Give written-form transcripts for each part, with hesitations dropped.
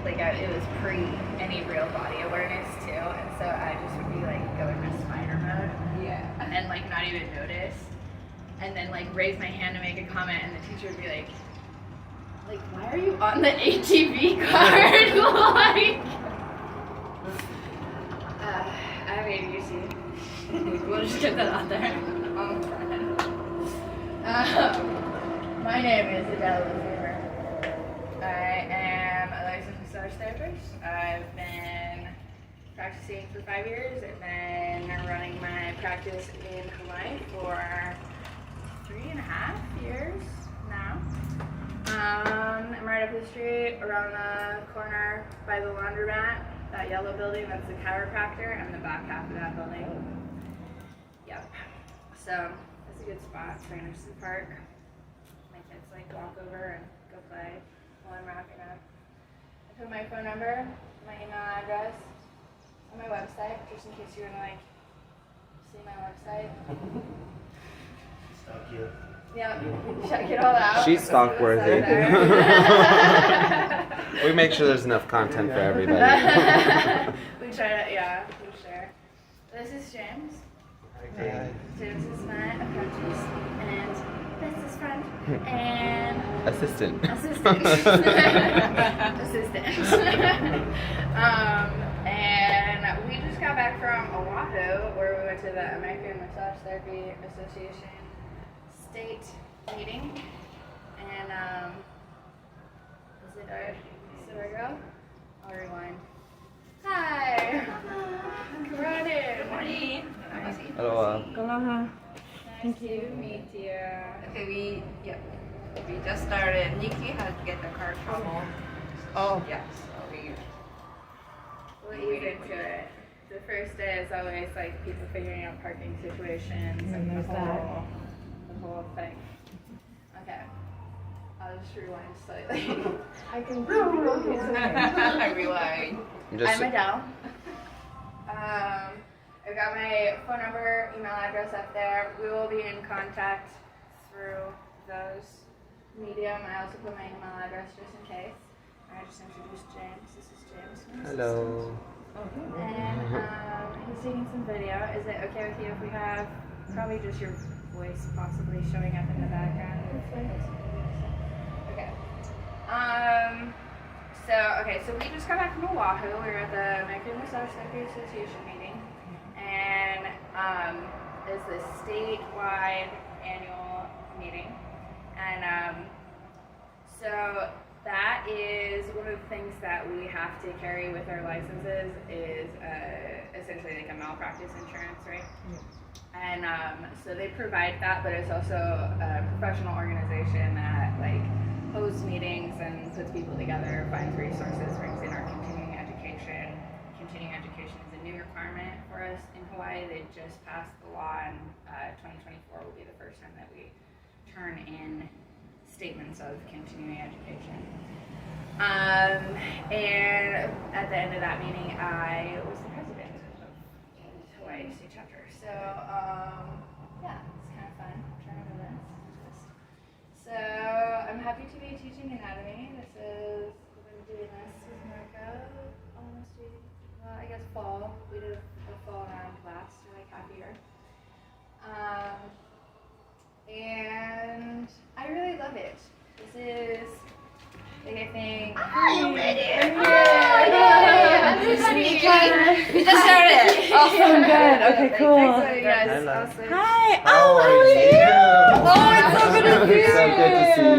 like it was pre any real body awareness too, and so I just would be like going to spider mode, and like not even notice, and then like raise my hand to make a comment, and the teacher would be like, why are you on the ATV card? I mean, you see, we'll just get that out there. My name is Adele Lefevre. I am a licensed massage therapist. I've been practicing for 5 years and then running my practice in Hawaii for 3.5 years now. I'm right up the street, around the corner by the laundromat, that yellow building, that's the chiropractor. I'm the back half of that building. Yep. So that's a good spot for Anderson Park. My kids like walk over and go play while I'm wrapping up. I put my phone number, my email address on my website, just in case you want to like see my website. Stalk you. Yep, check it all out. She's stalk worthy. We make sure there's enough content for everybody. We try to, yeah, we share. This is James. Okay. James is my apprentice and business friend and Assistant. assistant. And we just got back from Oahu, where we went to the American Massage Therapy Association state meeting, and is it our go? I'll rewind. Hi! Come on in. Good morning. Hello. Aloha. Nice to meet you. Okay, we just started. Nikki had to get the car trouble. Oh. Yes. Okay. We'll ease into it. The first day is always like people figuring out parking situations and the whole thing. Okay. I'll just rewind slightly. I can Rewind. I'm Adele. I've got my phone number, email address up there. We will be in contact through those medium. I also put my email address just in case. I just introduced James. This is James. Hello. And he's taking some video. Is it okay with you if we have probably just your voice possibly showing up in the background? Okay. So we just got back from Oahu. We were at the American Massage Therapy Association meeting, and it's the statewide annual meeting, and so that is one of the things that we have to carry with our licenses is essentially like a malpractice insurance, right? And so they provide that, but it's also a professional organization that like hosts meetings and puts people together, finds resources, brings in our continuing education. Continuing education is a new requirement for us in Hawaii. They just passed the law, and 2024 will be the first time that we turn in statements of continuing education. And at the end of that meeting, I was the president of Hawaii State Chapter. So yeah, it's kind of fun trying to learn this. So I'm happy to be teaching anatomy. I've been doing this with Marco almost, well, I guess fall. We did a fall round class for like half a year. And I really love it. This is like I think. Hi, you made it. Everybody. We just started. Awesome, good. Okay, cool. Yes, Hello. awesome. Hi. How are you? Oh, it's so good to see you. So good to see you.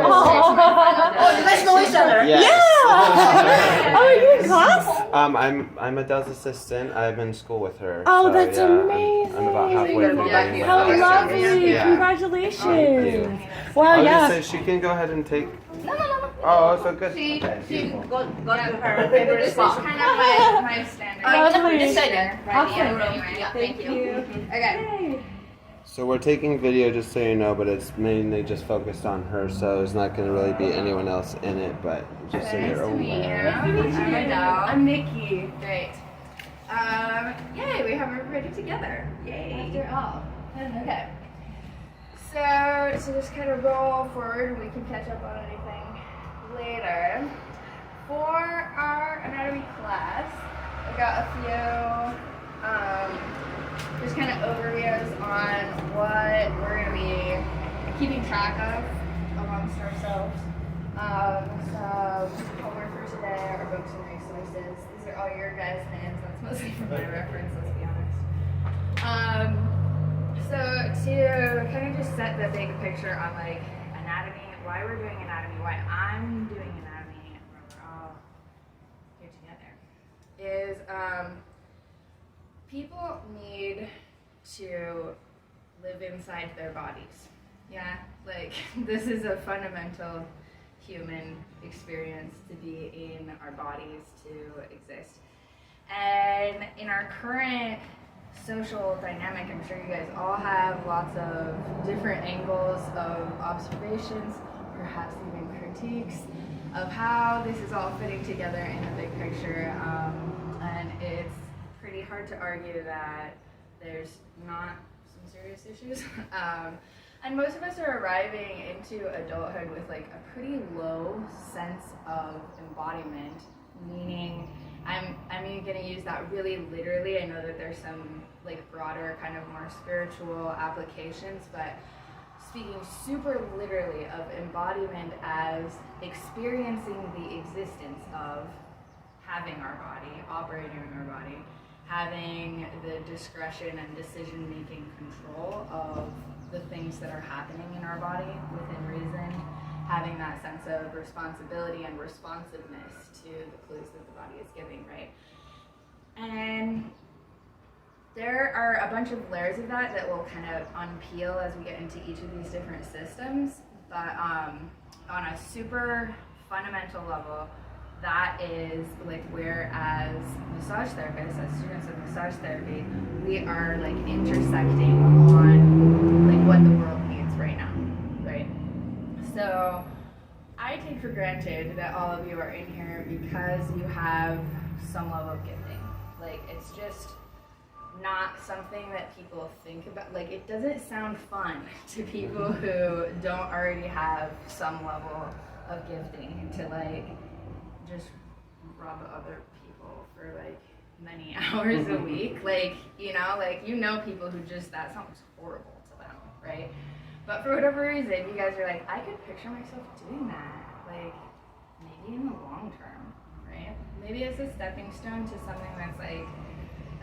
Oh, You guys know each other. Yes. Oh, are you in class? I'm Adele's assistant. I'm in school with her. Oh, so, that's yeah, amazing. I'm about halfway through Yeah. learning How my lovely. lessons. Yeah. Congratulations. Thank you. Wow, I was yeah. gonna say she can go ahead and take. No. Oh, so good. She Okay. go to her This favorite is spot. kind of my standard. Lovely. Decided. Awesome. Anyway, Yeah, thank you. Okay. Yay. So we're taking video just so you know, but it's mainly just focused on her, so there's not going to really be anyone else in it, but just so Nice you're to meet you. aware. I'm Adele. I'm Nikki. Great. Yay, we have everybody together. Yay. After all. Okay. So to just kind of roll forward, we can catch up on anything later. For I've got a few just kind of overviews on what we're going to be keeping track of amongst ourselves. Some homework for today, our books and resources. These are all your guys' names. That's mostly for my reference, let's be honest. So to kind of just set the big picture on like anatomy, why we're doing anatomy, why I'm doing anatomy, and where we're all here together, is people need to live inside their bodies. Yeah, like this is a fundamental human experience to be in our bodies, to exist. And in our current social dynamic, I'm sure you guys all have lots of different angles of observations, perhaps even critiques of how this is all fitting together in the big picture. And it's pretty hard to argue that there's not some serious issues. And most of us are arriving into adulthood with like a pretty low sense of embodiment, meaning I'm going to use that really literally. I know that there's some like broader kind of more spiritual applications, but speaking super literally of embodiment as experiencing the existence of having our body, operating our body, having the discretion and decision-making control of the things that are happening in our body within reason, having that sense of responsibility and responsiveness to the clues that the body is giving, right? And there are a bunch of layers of that will kind of unpeel as we get into each of these different systems, but on a super fundamental level, that is like where as massage therapists, as students of massage therapy, we are like intersecting on like what the world needs right now, right? So I take for granted that all of you are in here because you have some level of gifting. Like it's just not something that people think about. Like it doesn't sound fun to people who don't already have some level of gifting to like just rob other people for like many hours a week. Like, you know people who just, that sounds horrible to them, right? But for whatever reason, you guys are like, I could picture myself doing that, like maybe in the long term, right? Maybe it's a stepping stone to something that's like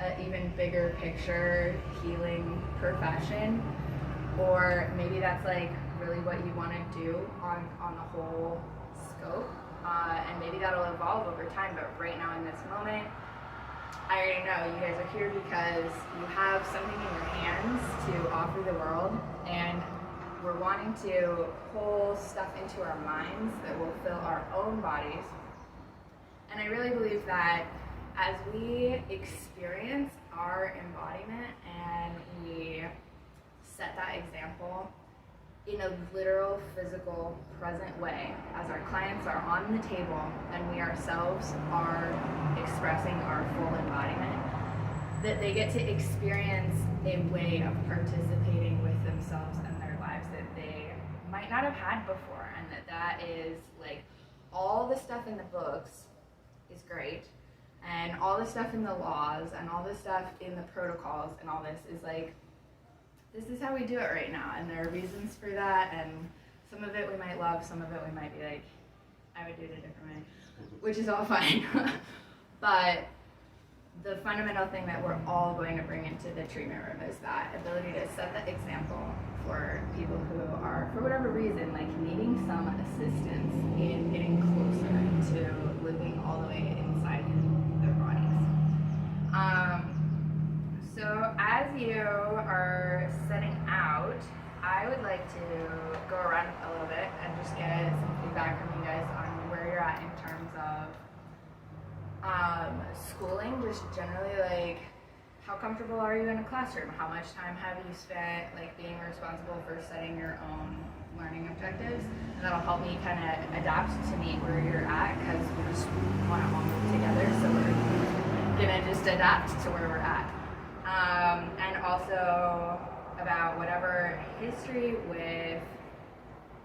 an even bigger picture healing profession, or maybe that's like really what you want to do on the whole scope. And maybe that'll evolve over time, but right now in this moment, I already know you guys are here because you have something in your hands to offer the world, and we're wanting to pull stuff into our minds that will fill our own bodies. And I really believe that as we experience our embodiment and we set that example in a literal, physical, present way, as our clients are on the table and we ourselves are expressing our full embodiment, that they get to experience a way of participating with themselves and their lives that they might not have had before, and that is like all the stuff in the books is great, and all the stuff in the laws and all the stuff in the protocols and all this is like, this is how we do it right now, and there are reasons for that, and some of it we might love, some of it we might be like, I would do it a different way, which is all fine. But the fundamental thing that we're all going to bring into the treatment room is that ability to set the example for people who are, for whatever reason, like needing some assistance in getting closer to living all the way inside their bodies. So as you are setting out, I would like to go around a little bit and just get some feedback from you guys on where you're at in terms of schooling, just generally like how comfortable are you in a classroom? How much time have you spent like being responsible for setting your own learning objectives? And that'll help me kind of adapt to meet where you're at, because we just want to all move together, so we're gonna just adapt to where we're at. And also about whatever history with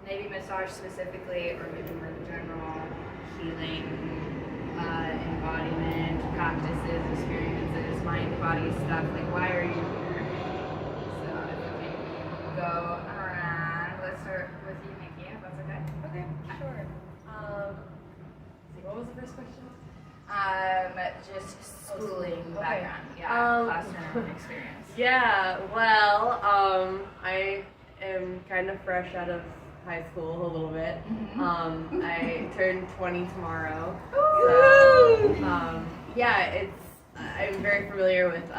maybe massage specifically, or maybe more general healing, embodiment, practices, experiences, mind, body stuff. Like, why are you here? So if we can go around, let's start with you, Nikki, if that's okay. Okay, sure. What was the first question? Just schooling Okay. background, yeah, classroom experience. Yeah, well, I am kind of fresh out of high school a little bit. I turned 20 tomorrow. So, yeah, I'm very familiar with,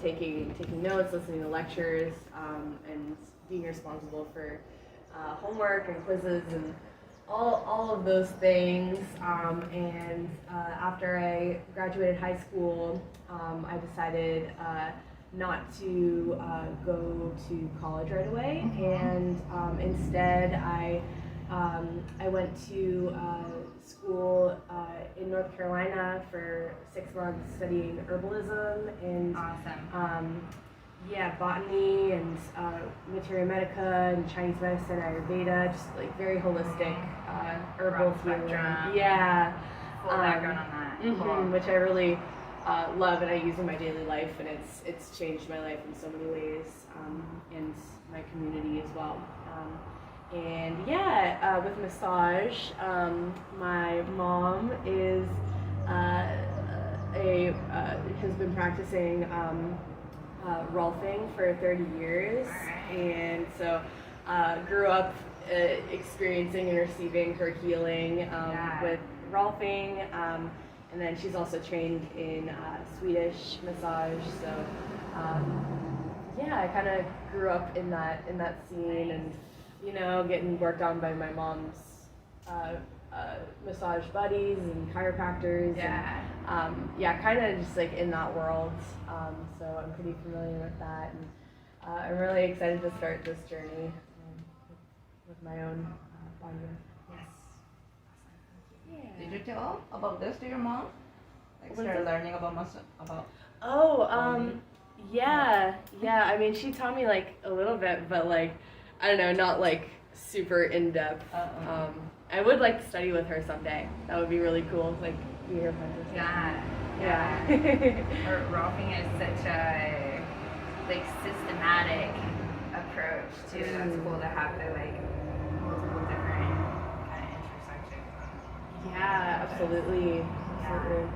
taking notes, listening to lectures, and being responsible for homework and quizzes and all of those things. And after I graduated high school, I decided not to go to college right away, and instead I went to school in North Carolina for 6 months studying herbalism and Awesome. botany and materia medica and Chinese medicine, Ayurveda, just like very holistic herbal Broad healing. spectrum. Yeah. Full background on that. Cool. Which I really love and I use in my daily life, and it's changed my life in so many ways, and my community as well. With massage, my mom is has been practicing Rolfing for 30 years, Alright. and so grew up experiencing and receiving her healing with Rolfing, and then she's also trained in Swedish massage. So I kind of grew up in that scene, and getting worked on by my mom's massage buddies and chiropractors. Yeah. And, kind of just like in that world. So I'm pretty familiar with that, and I'm really excited to start this journey with my own body work. Yes. Did you tell about this to your mom? Like What is started it? learning about Oh, Body? yeah. I mean, she taught me like a little bit, but like, I don't know, not like super in depth. I would like to study with her someday. That would be really cool. Like, be her apprentice. Yeah. Rolfing is such a systematic approach too. That's cool to have the multiple different kind of intersections. Yeah, absolutely. Absolutely.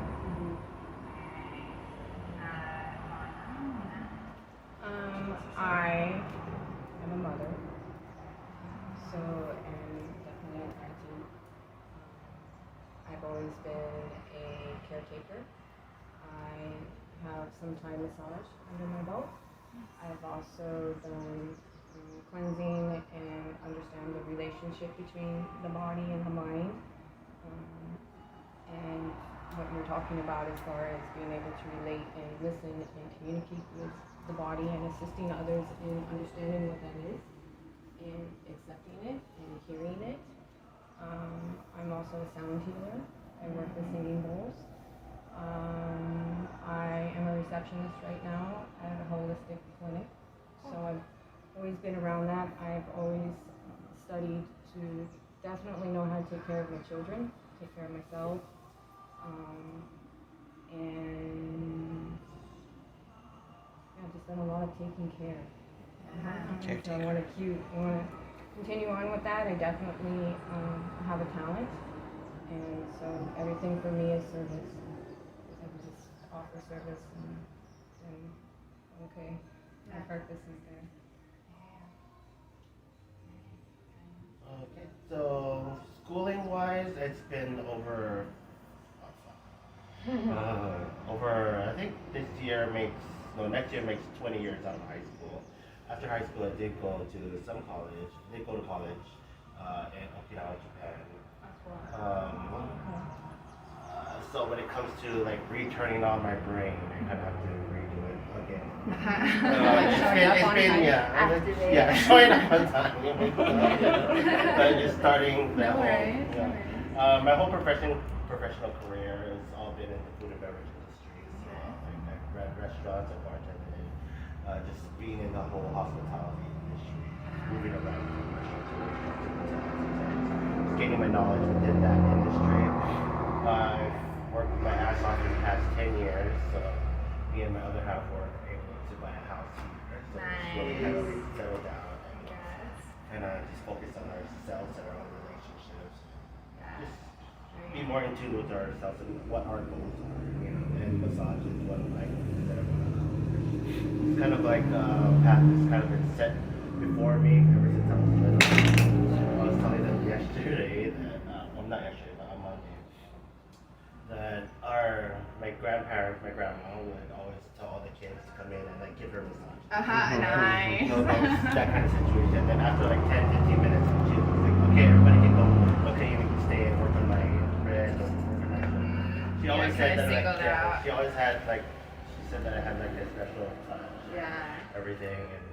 I am a mother, so am definitely an auntie. I've always been a caretaker. I have some Thai massage under my belt. I've also done cleansing and understand the relationship between the body and the mind. And what you're talking about as far as being able to relate and listen and communicate with the body and assisting others in understanding what that is and accepting it and hearing it. I'm also a sound healer. I work with singing bowls. I am a receptionist right now at a holistic clinic, so I've always been around that. I've always studied to definitely know how to take care of my children, take care of myself, and I've just done a lot of taking care. So I want to continue on with that. I definitely have a talent, and so everything for me is service. I just offer service, and okay, my purpose is there. Okay, so schooling wise, it's been over, I think next year makes 20 years out of high school. After high school, I did go to college in Okinawa, Japan. So when it comes to returning on my brain, I kind of have to redo it again. Showing up on time. But just starting that whole, my whole professional career has all been in the food and beverage industry. So like restaurants and bartending, just being in the whole hospitality industry, moving around from restaurant to restaurant, gaining my knowledge within that industry. I've worked So me and my other half were able to buy a house here. So we kind of settle down and kind of just focus on ourselves and our own relationships. Just be more in tune with ourselves and what our goals are, you know, and massage is one of my goals that I want to accomplish. It's kind of like a path that's kind of been set before me ever since I was little. I was telling them yesterday that, well, not yesterday, but on Monday, that my grandparents, my grandma would always tell all the kids to come in and like give her a massage. Nice. So that kind of situation. Then after like 10, 15 minutes, she was like, okay, everybody can go. Okay, you can stay and work on my wrist or work on my foot. She always said that like, she always had like, she said that I had like a special touch. Everything, and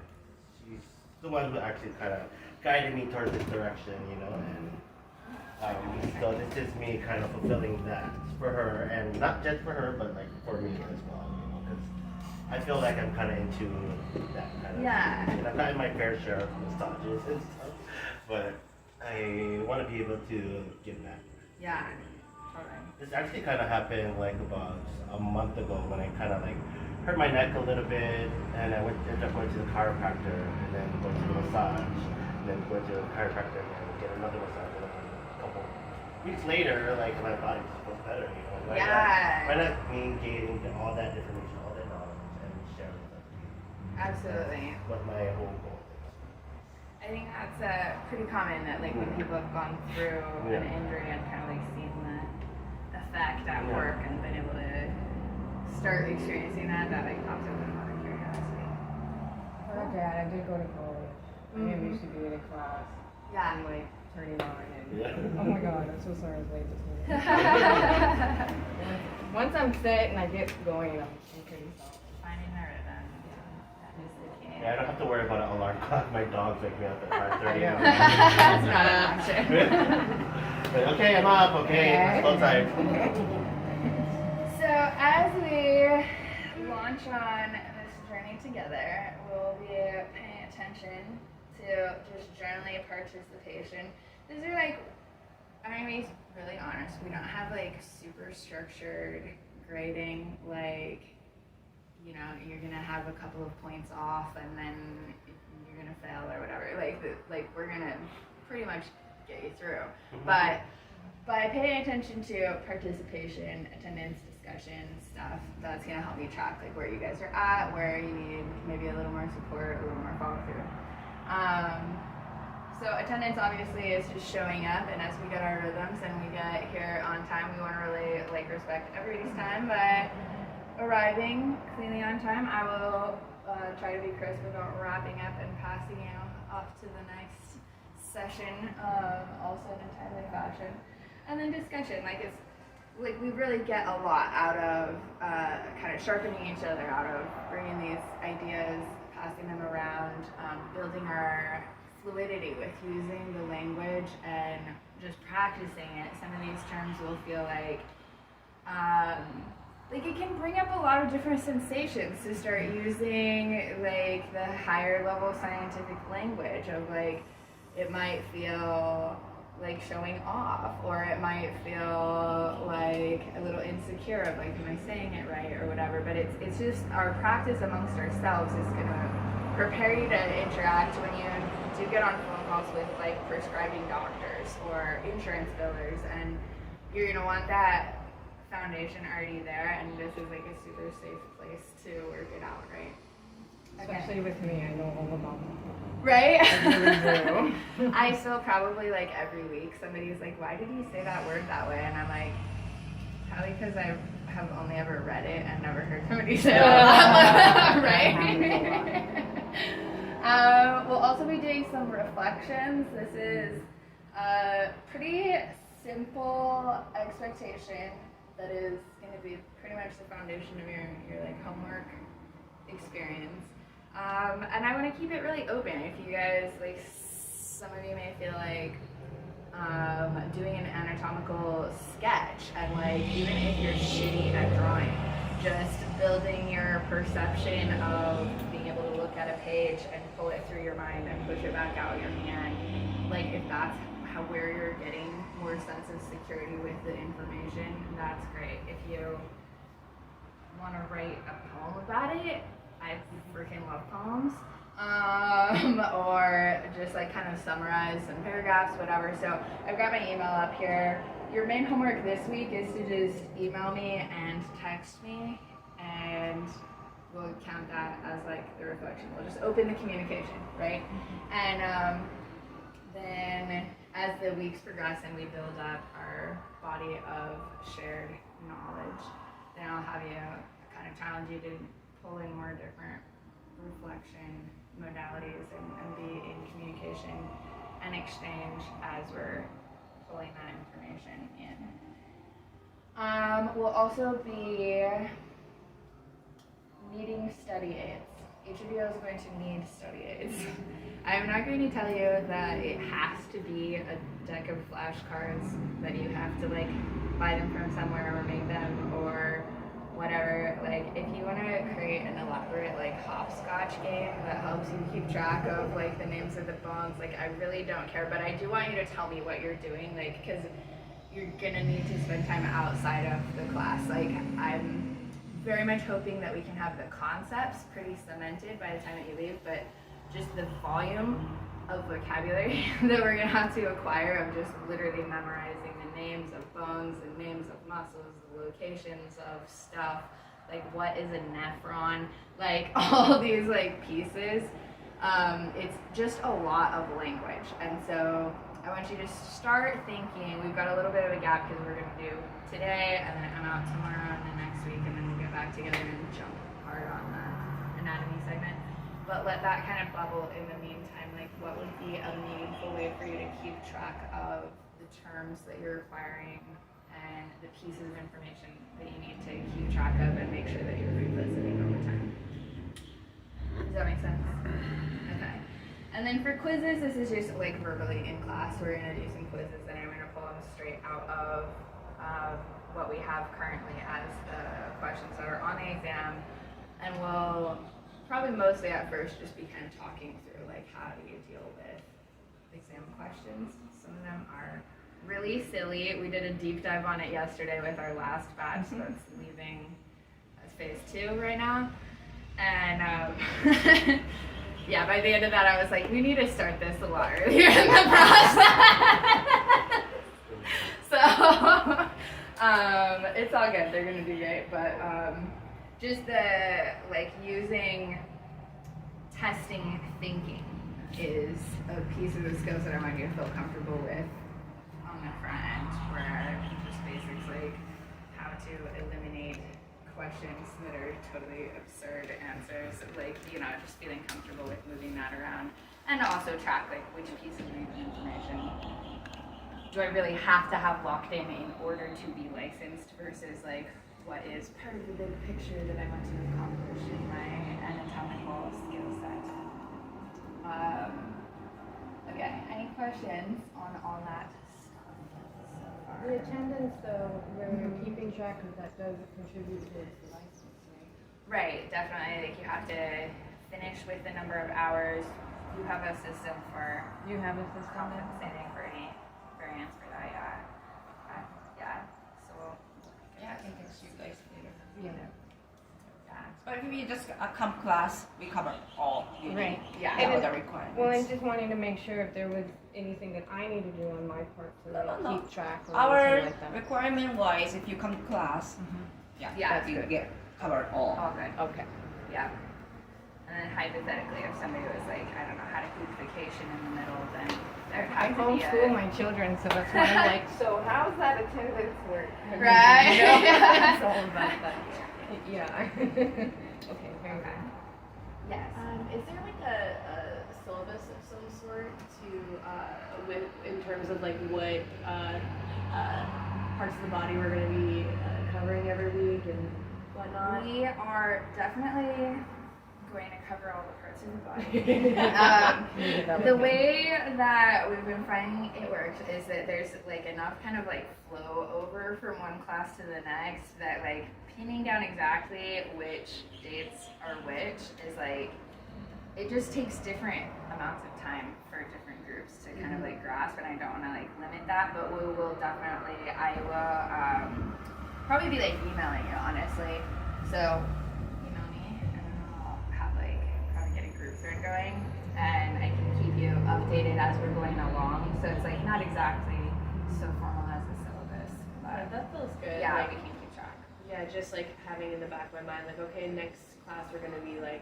she's the one who actually kind of guided me towards this direction, you know, and so this is me kind of fulfilling that for her, and not just for her, but like for me as well, you know, because I feel like I'm kind of into that kind of and I've gotten my fair share of massages and stuff, but I want to be able to give back. This actually kind of happened like about a month ago when I kind of like hurt my neck a little bit, and I ended up going to the chiropractor, and then going to the massage, and then going to the chiropractor and get another massage. And then a couple weeks later, like my body just feels better, you know. Why not me gaining all that information, all that knowledge, and sharing with other people? Absolutely. That's what my whole goal is. I think that's pretty common that like when people have gone through an injury and kind of like seen the effect at work and been able to start experiencing that like pops up in a lot of curiosity. Oh, Dad, I did go to college. I am used to being in class. And like turning on and oh my god, I'm so sorry I was late this morning. Once I'm set and I get going, I'm pretty solid. Finding the rhythm. That is the key. Yeah, I don't have to worry about an alarm clock. My dogs wake me up at 5:30. That's not an option. Okay, I'm up. Okay, slow time. So as we launch on this journey together, we'll be paying attention to just generally participation. These are like, I'm gonna be really honest, we don't have like super structured grading, like, you know, you're gonna have a couple of points off and then you're gonna fail or whatever. Like we're gonna pretty much get you through. But by paying attention to participation, attendance, discussion, stuff, that's gonna help me track like where you guys are at, where you need maybe a little more support, a little more follow through. So attendance obviously is just showing up, and as we get our rhythms and we get here on time, we want to really like respect everybody's time by arriving cleanly on time. I will try to be crisp about wrapping up and passing you off to the next session, also in a timely fashion. And then discussion, like it's like we really get a lot out of kind of sharpening each other, out of bringing these ideas, passing them around, building our fluidity with using the language and just practicing it. Some of these terms will feel like it can bring up a lot of different sensations to start using like the higher level scientific language of like, it might feel like showing off, or it might feel like a little insecure of like, am I saying it right or whatever, but it's just our practice amongst ourselves is gonna prepare you to interact when you do get on phone calls with like prescribing doctors or insurance billers, and you're gonna want that foundation already there, and this is like a super safe place to work it out, right? Especially with me, I know all about them. Right? I really do. I still probably like every week somebody's like, why did you say that word that way? And I'm like, probably because I have only ever read it and never heard somebody say it out loud, right? We'll also be doing some reflections. This is a pretty simple expectation that is going to be pretty much the foundation of your like homework experience. And I want to keep it really open. If you guys, like, some of you may feel like doing an anatomical sketch, and like, even if you're shitty at drawing, just building your perception of being able to look at a page and pull it through your mind and push it back out your hand, like, if that's where you're getting more sense of security with the information, that's great. If you want to write a poem about it, I freaking love poems. Or just like kind of summarize some paragraphs, whatever. So I've got my email up here. Your main homework this week is to just email me and text me, and we'll count that as like the reflection. We'll just open the communication, right? And then as the weeks progress and we build up our body of shared knowledge, then I'll have you kind of challenge you to pull in more different reflection modalities and be in communication and exchange as we're pulling that information in. We'll also be needing study aids. Each of you is going to need study aids. I'm not going to tell you that it has to be a deck of flashcards, that you have to like buy them from somewhere or make them or whatever. Like if you want to create an elaborate like hopscotch game that helps you keep track of like the names of the bones, like I really don't care, but I do want you to tell me what you're doing, like because you're gonna need to spend time outside of the class. Like I'm very much hoping that we can have the concepts pretty cemented by the time that you leave, but just the volume of vocabulary that we're gonna have to acquire of just literally memorizing the names of bones and names of muscles, the locations of stuff, like what is a nephron, like all these like pieces. It's just a lot of language, and so I want you to start thinking. We've got a little bit of a gap because we're gonna do today, and then I'm out tomorrow, and then next week, and then we'll get back together and jump hard on the anatomy segment. But let that kind of bubble in the meantime. Like, what would be a meaningful way for you to keep track of the terms that you're acquiring and the pieces of information that you need to keep track of and make sure that you're revisiting over time? Does that make sense? Okay. And then for quizzes, this is just like verbally in class. We're gonna do some quizzes, and I'm gonna pull them straight out of what we have currently as the questions that are on the exam, and we'll probably mostly at first just be kind of talking through like how do you deal with exam questions. Some of them are really silly. We did a deep dive on it yesterday with our last batch that's leaving as phase 2 right now, and yeah, by the end of that I was like, we need to start this a lot earlier in the process. So it's all good, they're gonna do great, but just the like using testing thinking is a piece of the skills that I want you to feel comfortable with on the front end, where just basics like how to eliminate questions that are totally absurd answers, like, you know, just feeling comfortable with moving that around, and also track like which pieces of information do I really have to have locked in order to be licensed versus like what is part of the big picture that I want to accomplish in my anatomical skill set. Okay, any questions on all that stuff so far? The attendance, though, where you're keeping track of that does contribute towards the license, right? Right, definitely. Like you have to finish with the number of hours. You have a system for You have a system there? compensating for any variance for that, yeah. Yeah, so, Yeah, I can text you guys later. Yeah. yeah. But if you just come class, we cover all you Right. need. Yeah. All And the requirements. Well, I'm just wanting to make sure if there was anything that I need to do on my part to like, No. keep track or Our anything like that. requirement wise, if you come to class, Yeah, that you good. get covered all. All good. Okay. Yeah. And then hypothetically, if somebody was like, I don't know how to keep vacation in the middle, then there I has to be homeschool a... my children, so that's why I'm like, so how's that attendance work? Right. You know? It's all about that. Yeah. Okay, very Okay. good. Yes. Is there like a syllabus of some sort to with in terms of like what parts of the body we're going to be covering every week and whatnot? We are definitely going to cover all the parts of the body. The way that we've been finding it works is that there's like enough kind of like flow over from one class to the next that like pinning down exactly which dates are which is like, it just takes different amounts of time for different groups to kind of like grasp, and I don't want to like limit that, but we will definitely, I will probably be like emailing you honestly So email me and then I'll have like probably get a group thread going and I can keep you updated as we're going along. So it's like not exactly so formal as a syllabus, Yeah, but that feels good. yeah, Like, we can keep track. yeah, just like having in the back of my mind, like, okay, next class we're gonna be like,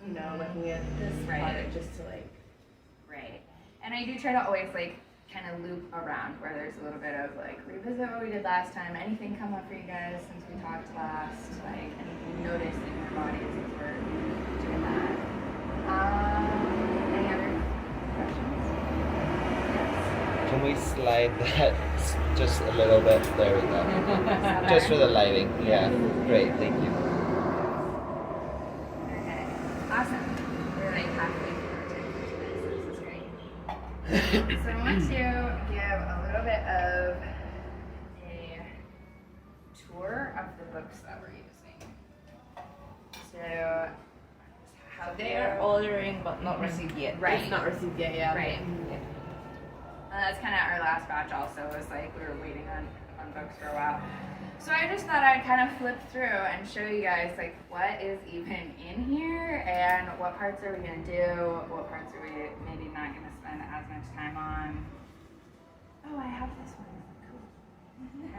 you know, Mhm. looking at this Right. project just to like. Right. And I do try to always like kind of loop around where there's a little bit of like revisit what we did last time. Anything come up for you guys since we talked last? Like anything you noticed in your bodies as we're doing that? Any other questions? Yes. Can we slide that just a little bit? There we go. Just for the lighting. Yeah. Great. Thank you. Okay. Awesome. We're like halfway through our 10 minutes. This is great. So I want to give a little bit of a tour of the books that we're using. So how They are ordering but not received yet. right. It's not received yet, yeah. Right. That's kind of our last batch also was like we were waiting on books for a while. So I just thought I'd kind of flip through and show you guys like what is even in here and what parts are we going to do, what parts are we maybe not going to spend as much time on. Oh, I have this one. Cool.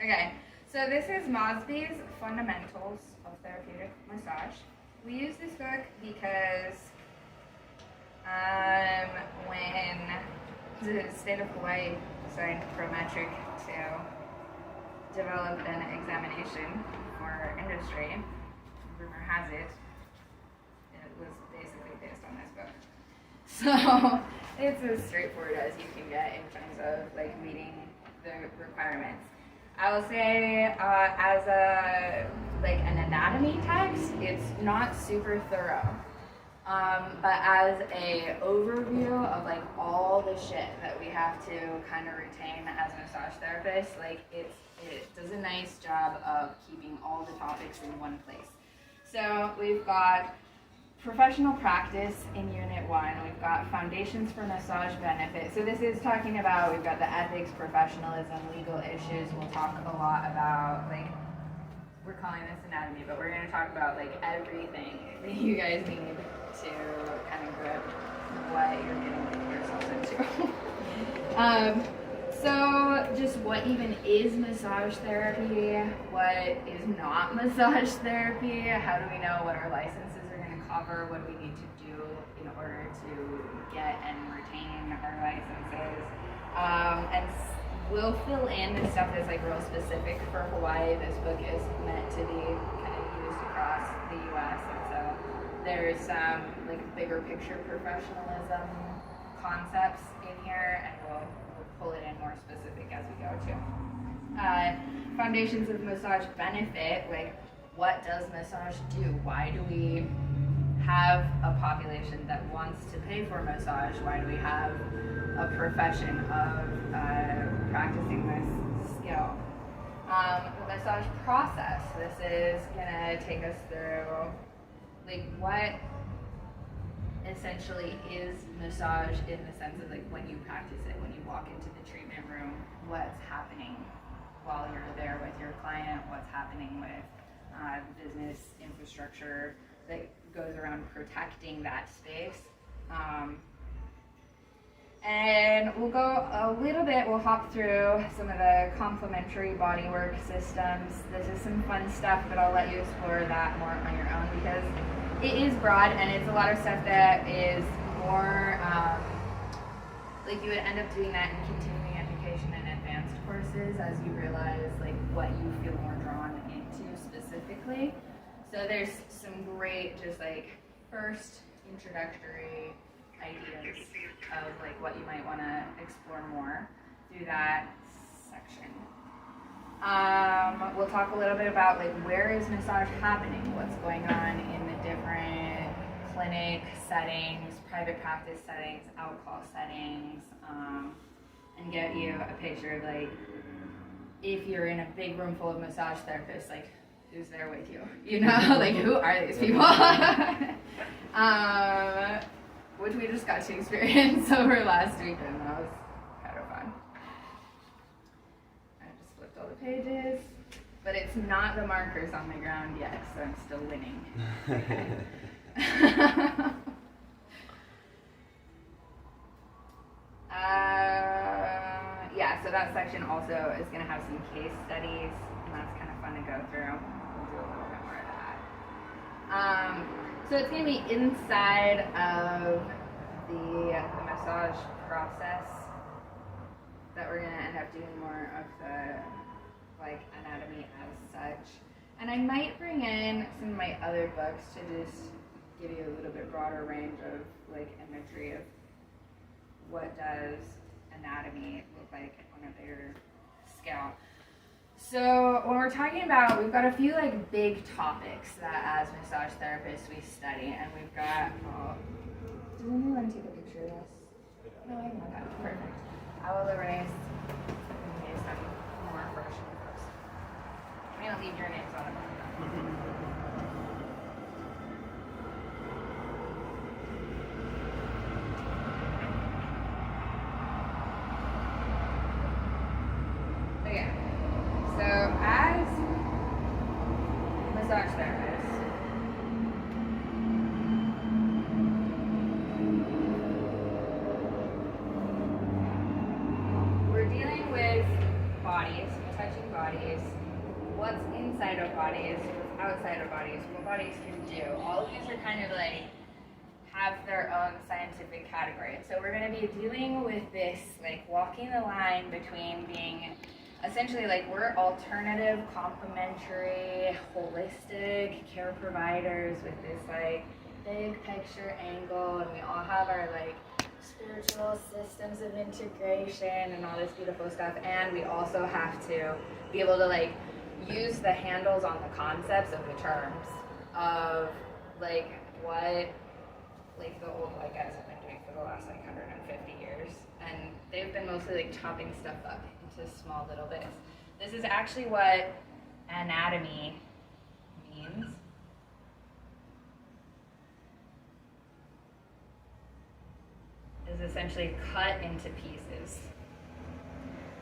Okay, so this is Mosby's Fundamentals of Therapeutic Massage. We use this book because when the state of Hawaii signed Prometric to develop an examination for industry, rumor has it, it was basically based on this book. So it's as straightforward as you can get in terms of like meeting the requirements. I will say as a like an anatomy text, it's not super thorough. But as a overview of like all the shit that we have to kind of retain as massage therapists, like it does a nice job of keeping all the topics in one place. So we've got professional practice in Unit 1. We've got foundations for massage benefit. So this is talking about, we've got the ethics, professionalism, legal issues. We'll talk a lot about like, we're calling this anatomy, but we're going to talk about like everything that you guys need to kind of grip what you're getting yourselves into. So just what even is massage therapy? What is not massage therapy? How do we know what our licenses are going to cover? What do we need to do in order to get and retain our licenses? And we'll fill in the stuff that's like real specific for Hawaii. This book is meant to be kind of used across the U.S. And so there's some like bigger picture professionalism concepts in here, and we'll pull it in more specific as we go too. Foundations of massage benefit, like what does massage do? Why do we have a population that wants to pay for massage? Why do we have a profession of practicing this skill? The massage process. This is gonna take us through like what essentially is massage in the sense of like when you practice it, when you walk into the treatment room, what's happening while you're there with your client, what's happening with business infrastructure that goes around protecting that space. And we'll go a little bit, we'll hop through some of the complementary bodywork systems. This is some fun stuff, but I'll let you explore that more on your own because it is broad and it's a lot of stuff that is more, like you would end up doing that in continuing education and advanced courses as you realize like what you feel more drawn into specifically. So there's some great just like first introductory ideas of like what you might want to explore more through that section. We'll talk a little bit about like where is massage happening, what's going on in the different clinic settings, private practice settings, outcall settings, and get you a picture of like if you're in a big room full of massage therapists, like who's there with you, you know, like who are these people? Which we just got to experience over last weekend. That was kind of fun. I just flipped all the pages, but it's not the markers on the ground yet, so I'm still winning. Yeah, so that section also is going to have some case studies, and that's kind of fun to go through. We'll do a little bit more of that. So it's going to be inside of the massage process that we're going to end up doing more of the like anatomy as such. And I might bring in some of my other books to just give you a little bit broader range of like imagery of what does anatomy look like on a bigger scale. So when we're talking about, we've got a few like big topics that as massage therapists we study, and we've got, does anyone want to take a picture of this? No, I haven't. Okay, perfect. I will erase and use some more fresh photos. I'm going to leave your names on it. Okay, so as massage therapists, we're dealing with bodies, touching bodies, what's inside of bodies, what's outside of bodies, what bodies can do. All of these are kind of like have their own scientific category. So we're going to be dealing with this, like walking the line between being essentially like we're alternative, complementary, holistic care providers with this like big picture angle, and we all have our like spiritual systems of integration and all this beautiful stuff, and we also have to be able to like use the handles on the concepts of the terms of like what like the old white guys have been doing for the last like 150 years, and they've been mostly like chopping stuff up into small little bits. This is actually what anatomy means. Is essentially cut into pieces.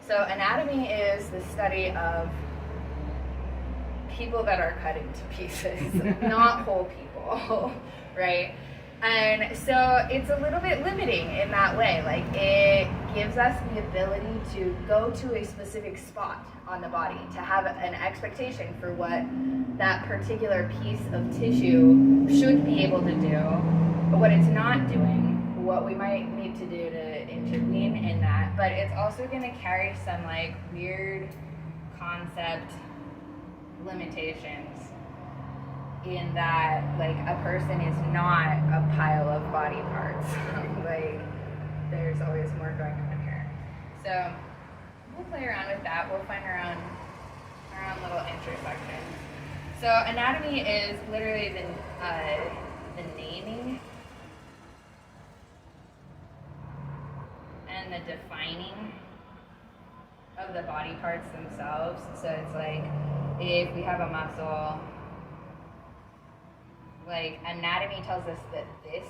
So anatomy is the study of people that are cut into pieces, not whole people, right? And so it's a little bit limiting in that way. Like it gives us the ability to go to a specific spot on the body, to have an expectation for what that particular piece of tissue should be able to do, but what it's not doing, what we might need to do to intervene in that. But it's also going to carry some like weird concept limitations in that like a person is not a pile of body parts. Like there's always more going on here. So we'll play around with that. We'll find our own little intersections. So anatomy is literally the naming and the defining of the body parts themselves. So it's like if we have a muscle, like anatomy tells us that this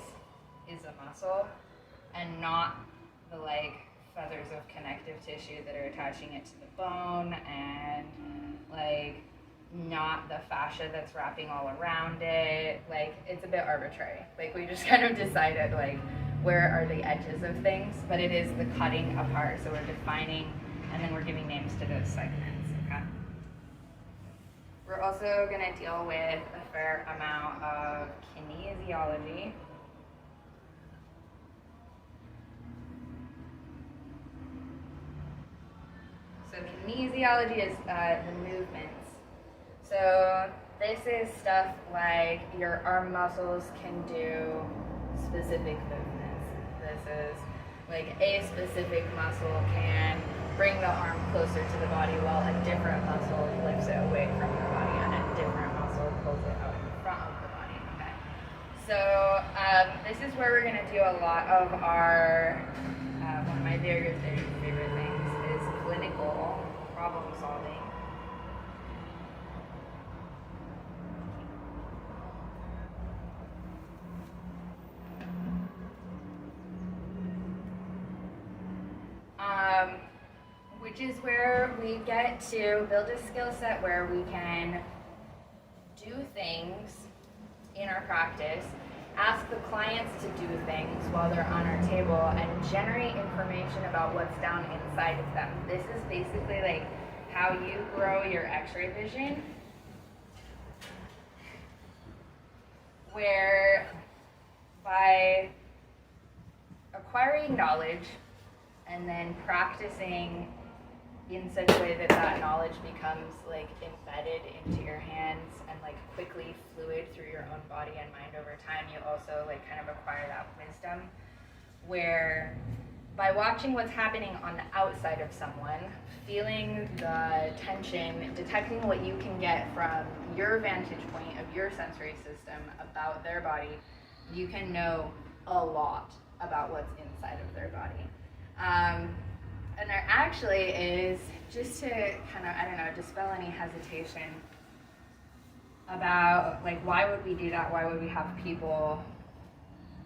is a muscle and not the like feathers of connective tissue that are attaching it to the bone, and like not the fascia that's wrapping all around it. Like it's a bit arbitrary. Like we just kind of decided like where are the edges of things, but it is the cutting apart. So we're defining and then we're giving names to those segments. Okay. We're also going to deal with a fair amount of kinesiology. So kinesiology is the movements. So this is stuff like your arm muscles can do specific movements. This is like a specific muscle can bring the arm closer to the body while a different muscle lifts it away from the body and a different muscle pulls it out in front of the body. Okay. So this is where we're going to do a lot of our, one of my very, very favorite things is clinical problem solving. which is where we get to build a skill set where we can do things in our practice, ask the clients to do things while they're on our table, and generate information about what's down inside of them. This is basically like how you grow your x-ray vision, where by acquiring knowledge and then practicing in such a way that that knowledge becomes like embedded into your hands and like quickly fluid through your own body and mind over time, you also like kind of acquire that wisdom where by watching what's happening on the outside of someone, feeling the tension, detecting what you can get from your vantage point of your sensory system about their body, you can know a lot about what's inside of their body. And there actually is, just to kind of, I don't know, dispel any hesitation about, like, why would we do that? Why would we have people,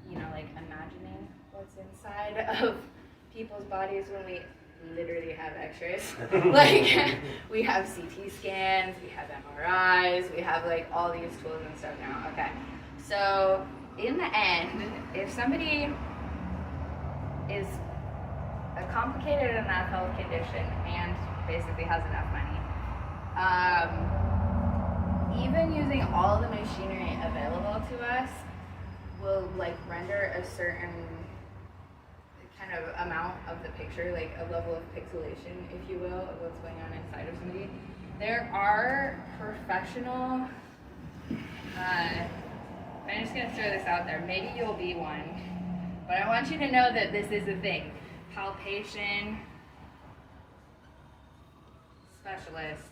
you know, like, imagining what's inside of people's bodies when we literally have x-rays? Like, we have CT scans, we have MRIs, we have, like, all these tools and stuff now. Okay, so in the end, if somebody is a complicated enough health condition and basically has enough money, even using all the machinery available to us will like render a certain kind of amount of the picture, like a level of pixelation, if you will, of what's going on inside of somebody. There are professional, I'm just gonna throw this out there, maybe you'll be one, but I want you to know that this is a thing. Palpation specialists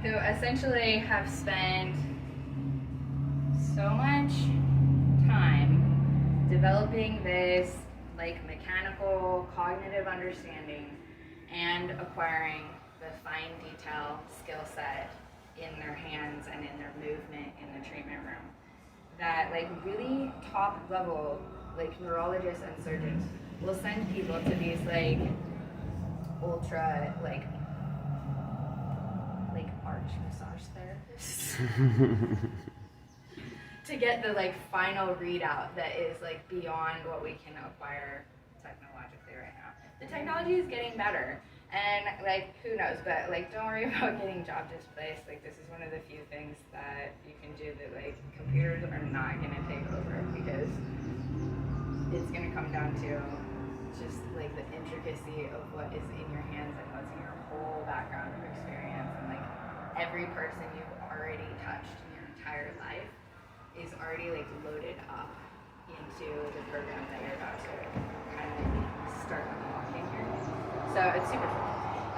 who essentially have spent so much time developing this like mechanical cognitive understanding and acquiring the fine detail skill set in their hands and in their movement in the treatment room, that like really top level like neurologists and surgeons will send people to these like ultra like arch massage therapists to get the like final readout that is like beyond what we can acquire technologically right now. The technology is getting better. And like, who knows, but like, don't worry about getting job displaced. Like, this is one of the few things that you can do that like computers are not gonna take over, because it's gonna come down to just like the intricacy of what is in your hands and what's in your whole background of experience. And like every person you've already touched in your entire life is already like loaded up into the program that you're about to kind of start unlocking here. So it's super cool.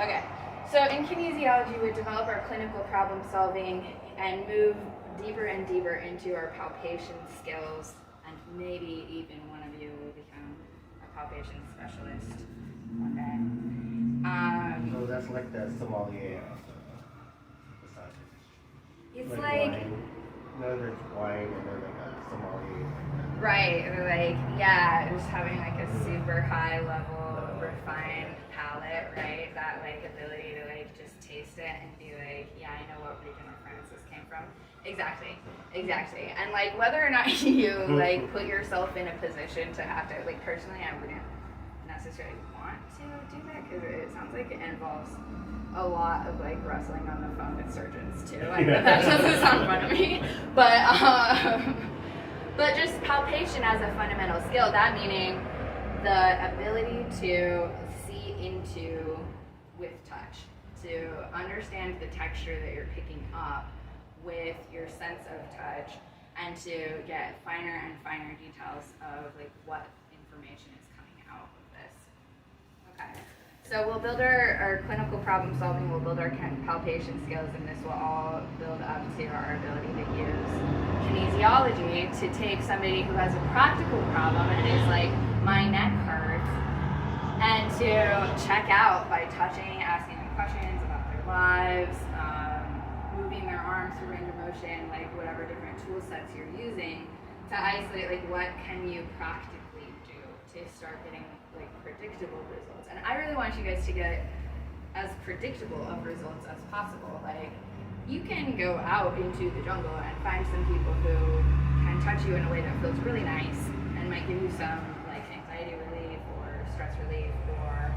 Okay, so in kinesiology, we develop our clinical problem solving and move deeper and deeper into our palpation skills, and maybe even one of you will become a palpation specialist. Okay. So that's like the sommelier of the massage industry. It's like wine. No, there's wine and then like a sommelier. Right, like, yeah, just having like a super high level, refined palate, right? That like ability to like just taste it and be like, yeah, I know what region of France this came from. Exactly. And like whether or not you like put yourself in a position to have to, like personally, I wouldn't necessarily want to do that because it sounds like it involves a lot of like wrestling on the phone with surgeons too. I know that doesn't sound fun to me, but just palpation as a fundamental skill, that meaning the ability to see into with touch, to understand the texture that you're picking up with your sense of touch, and to get finer and finer details of like what information is coming out of this. Okay. So we'll build our clinical problem solving, we'll build our palpation skills, and this will all build up to our ability to use kinesiology to take somebody who has a practical problem and is like, my neck hurts, and to check out by touching, asking them questions about their lives, moving their arms through range of motion, like whatever different tool sets you're using, to isolate like what can you practically do to start getting like predictable results. And I really want you guys to get as predictable of results as possible. Like you can go out into the jungle and find some people who can touch you in a way that feels really nice and might give you some like anxiety relief or stress relief, or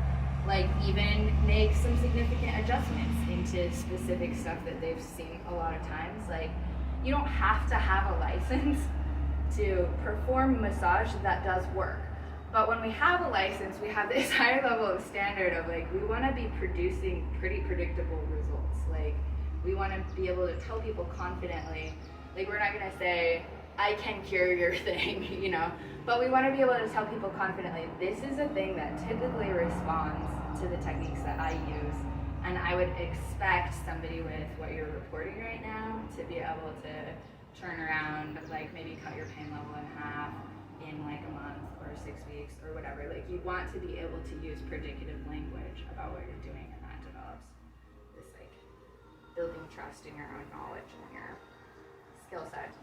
like even make some significant adjustments into specific stuff that they've seen a lot of times. Like you don't have to have a license to perform massage that does work. But when we have a license, we have this higher level of standard of like, we want to be producing pretty predictable results. Like we want to be able to tell people confidently, like we're not going to say, I can cure your thing, you know, but we want to be able to tell people confidently, this is a thing that typically responds to the techniques that I use. And I would expect somebody with what you're reporting right now to be able to turn around, like maybe cut your pain level in half in like a month or 6 weeks or whatever. Like you want to be able to use predicative language about what you're doing, and that develops this like building trust in your own knowledge and your skill set.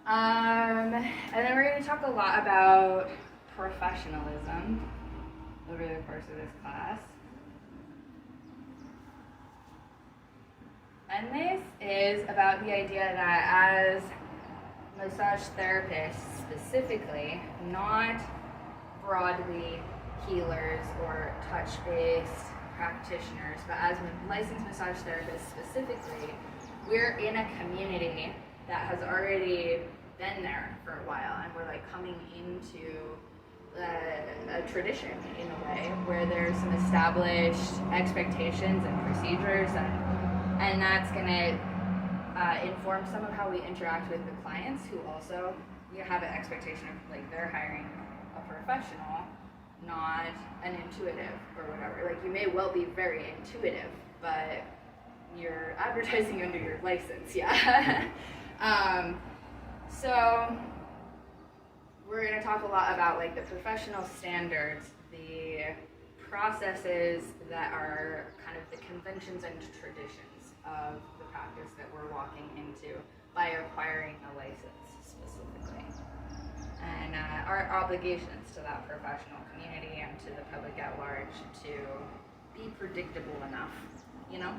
And then we're going to talk a lot about professionalism over the course of this class. And this is about the idea that as massage therapists specifically, not broadly healers or touch-based practitioners, but as licensed massage therapists specifically, we're in a community that has already been there for a while, and we're like coming into a tradition in a way where there's some established expectations and procedures, and that's going to inform some of how we interact with the clients, who also have an expectation of like they're hiring a professional, not an intuitive or whatever. Like you may well be very intuitive, but you're advertising under your license, yeah. So we're going to talk a lot about like the professional standards, the processes that are kind of the conventions and traditions of the practice that we're walking into by acquiring a license specifically, and our obligations to that professional community and to the public at large to be predictable enough, you know?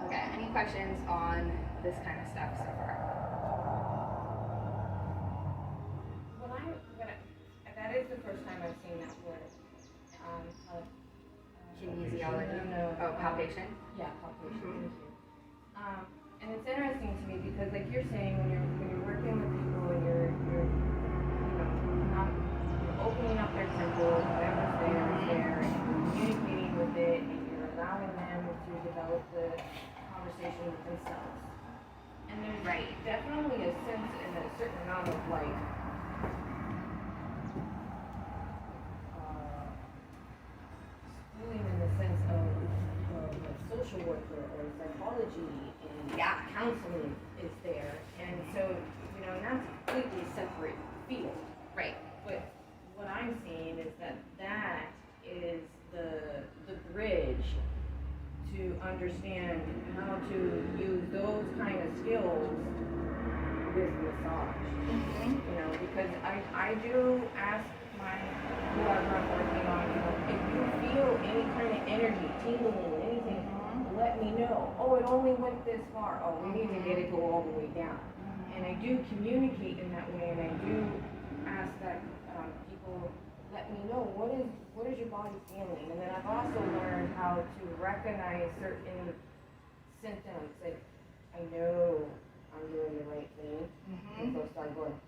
Okay, any questions on this kind of stuff so far? That is the first time I've seen that word. Kinesiology? No. Oh, palpation? Yeah, palpation. Thank you. And it's interesting to me because, like you're saying, when you're working with people and you're opening up their temple, whatever's there is there, and you're communicating with it, and you're allowing them to develop the conversation with themselves. And there's definitely a sense and a certain amount of like schooling in the sense of like social worker or psychology and counseling is there. And so, not a completely separate field. Right. But what I'm seeing is that is the bridge to understand how to use those kind of skills with massage. Mm-hmm. Because I do ask whoever I'm working on, if you feel any kind of energy, tingling, anything, let me know. Oh, it only went this far. Oh, we need to get it go all the way down. And I do communicate in that way, and I do ask that people let me know what is your body feeling. And then I've also learned how to recognize certain symptoms. Like I know I'm doing the right thing, and so start going.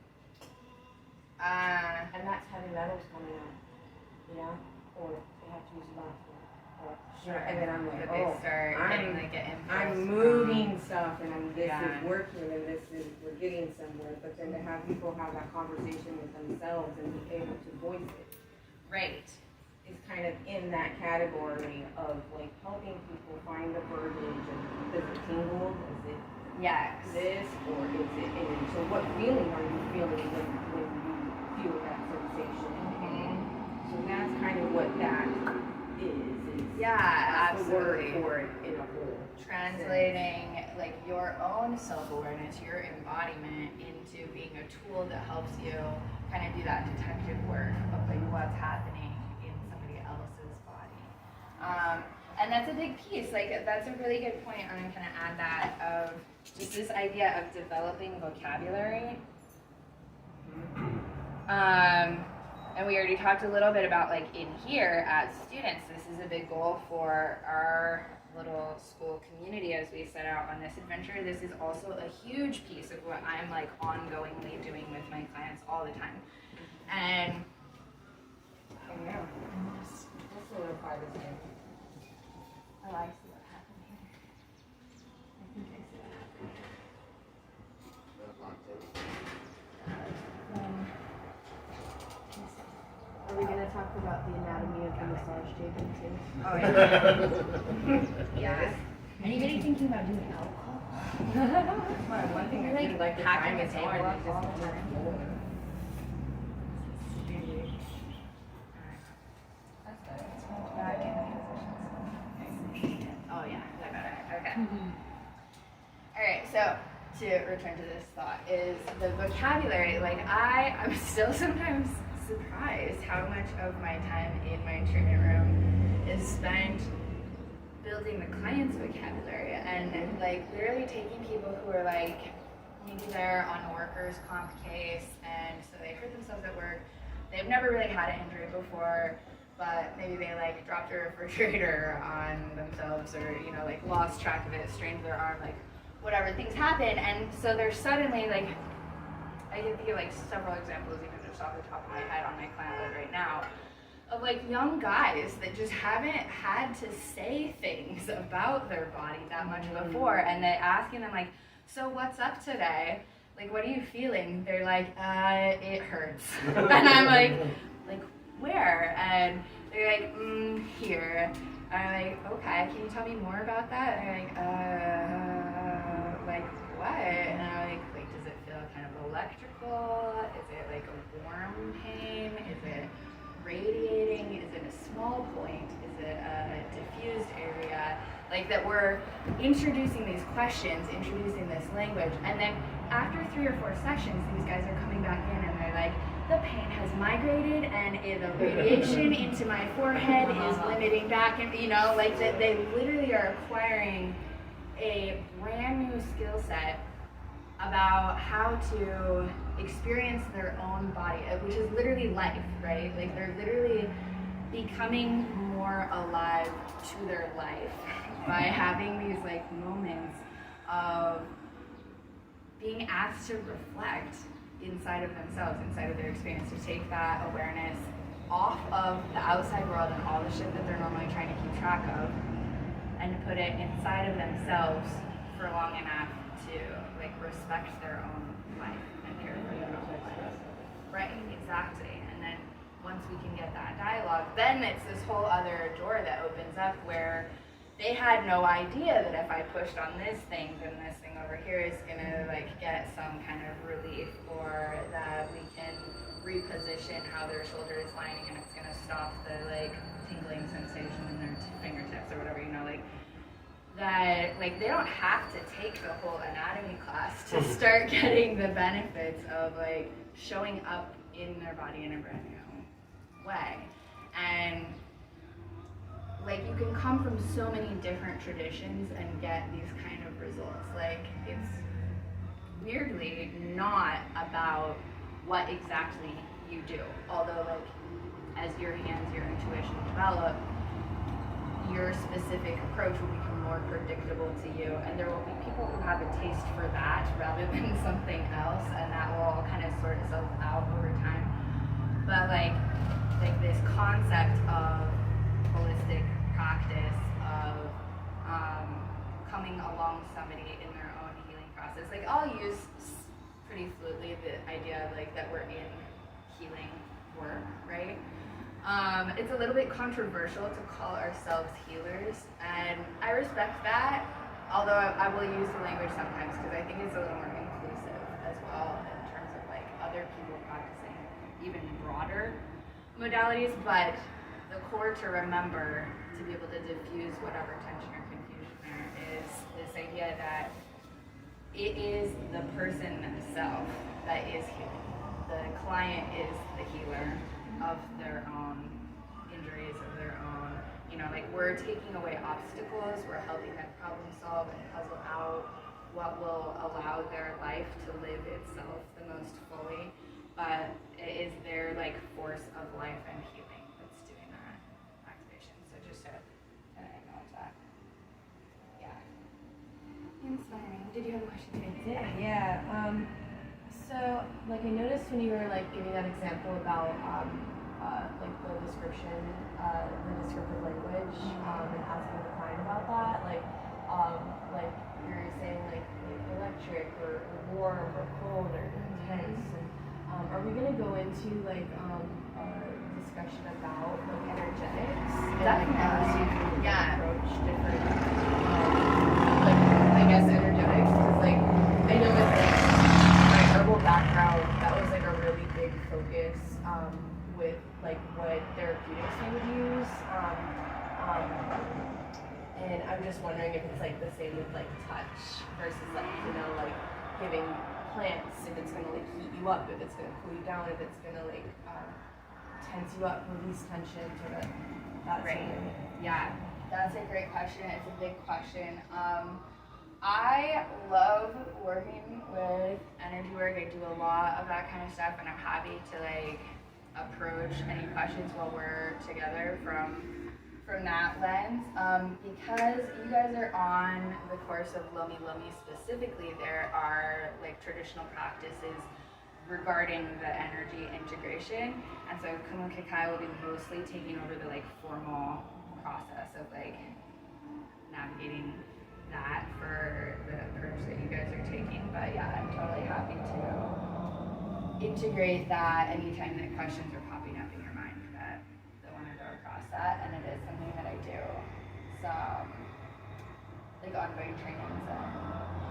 And that's heavy metals coming out, or they have to use the bathroom. And then I'm like, I'm moving stuff, and this is working, and we're getting somewhere. But then to have people have that conversation with themselves and be able to voice it, right, is kind of in that category of like helping people find the verbiage and does it tingle? Is it this, or is it? And so what feeling are you feeling when you feel that sensation? So that's kind of what that is. Yeah, That's absolutely. the word for it in a whole Translating like your own self-awareness, your embodiment into being a tool that helps you kind of do that detective work of like what's happening in somebody else's body. And that's a big piece. Like that's a really good point. I'm gonna kind of add that of just this idea of developing vocabulary. And we already talked a little bit about like in here as students, this is a big goal for our little school community as we set out on this adventure. This is also a huge piece of what I'm like ongoingly doing with my clients all the time. And Yeah. We'll solidify this game. oh, I see what happened here. I think I see what happened. Are we gonna talk about the anatomy of the massage table too? Oh yeah. Yes. Anybody thinking about doing alcohol? One thing I didn't like the hacking time a is table hard. up You just all the move time. forward. Back in positions. Oh yeah, that better. Okay. All right. So to return to this thought is the vocabulary. Like I'm still sometimes surprised how much of my time in my treatment room is spent building the client's vocabulary and like literally taking people who are like maybe they're on a workers' comp case and so they hurt themselves at work. They've never really had an injury before, but maybe they like dropped a refrigerator on themselves or like lost track of it, strained their arm, like whatever, things happen, and so they're suddenly like, I can think of like several examples even just off the top of my head on my client load right now of like young guys that just haven't had to say things about their body that much before, and they're asking them like, so what's up today? Like, what are you feeling? They're like, it hurts. And I'm like, where? And they're like, here. And I'm like, okay, can you tell me more about that? And they're like what? And I'm like, does it feel kind of electrical? Is it like a warm pain? Is it radiating? Is it a small point? Is it a diffused area? Like that we're introducing these questions, introducing this language, and then after 3 or 4 sessions, these guys are coming back in and they're like, the pain has migrated and the radiation into my forehead is limiting back, and like that they literally are acquiring a brand new skill set about how to experience their own body, which is literally life, right? Like they're literally becoming more alive to their life by having these like moments of being asked to reflect inside of themselves, inside of their experience, to take that awareness off of the outside world and all the shit that they're normally trying to keep track of, and put it inside of themselves for long enough to like respect their own life and care for their own life. Right, exactly. And then once we can get that dialogue, then it's this whole other door that opens up where they had no idea that if I pushed on this thing, then this thing over here is gonna like get some kind of relief, or that we can reposition how their shoulder is lining and it's gonna stop the like tingling sensation in their fingertips or whatever, like that, like they don't have to take the whole anatomy class to start getting the benefits of like showing up in their body in a brand new way. And like you can come from so many different traditions and get these kind of results. Like it's weirdly not about what exactly you do. Although like as your hands, your intuition develop, your specific approach will become more predictable to you, and there will be people who have a taste for that rather than something else, and that will all kind of sort itself out over time. But like this concept of holistic practice of coming along somebody in their own healing process. Like I'll use pretty fluidly the idea like that we're in healing work, right? It's a little bit controversial to call ourselves healers, and I respect that, although I will use the language sometimes because I think it's a little more inclusive as well in terms of like other people practicing even broader modalities. But the core to remember to be able to diffuse whatever tension or confusion there is this idea that it is the person themselves that is healing. The client is the healer of their own injuries, of their own, you know, like we're taking away obstacles, we're helping them problem solve and puzzle out what will allow their life to live itself the most fully. But it is their like force of life and healing that's doing that activation. So just to kind of acknowledge that. Yeah. Inspiring. Did you have a question? Yeah. So, like, I noticed when you were like giving that example about like the description, the descriptive language, and asking the client about that, like you're saying like electric or warm or cold or intense. And, are we gonna go into like a discussion about like energetics? Definitely. And, like, Yeah. approach different, like I guess energetics, because like I know with like my herbal background, that was like a really big focus with like what therapeutics we would use. And I'm just wondering if it's like the same with like touch versus like, you know, like giving plants, if it's gonna like heat you up, if it's gonna cool you down, if it's gonna like tense you up, release tension, sort of that Right. sort of. Yeah, that's a great question. It's a big question. I love working with energy work. I do a lot of that kind of stuff, and I'm happy to like approach any questions while we're together from that lens. Because you guys are on the course of Lomi Lomi specifically, there are like traditional practices regarding the energy integration, and so Kumu Kikai will be mostly taking over the like formal process of like navigating that for the approach that you guys are taking. But yeah, I'm totally happy to integrate that anytime that questions are popping up in your mind that want to go across that, and it is something that I do some like ongoing trainings and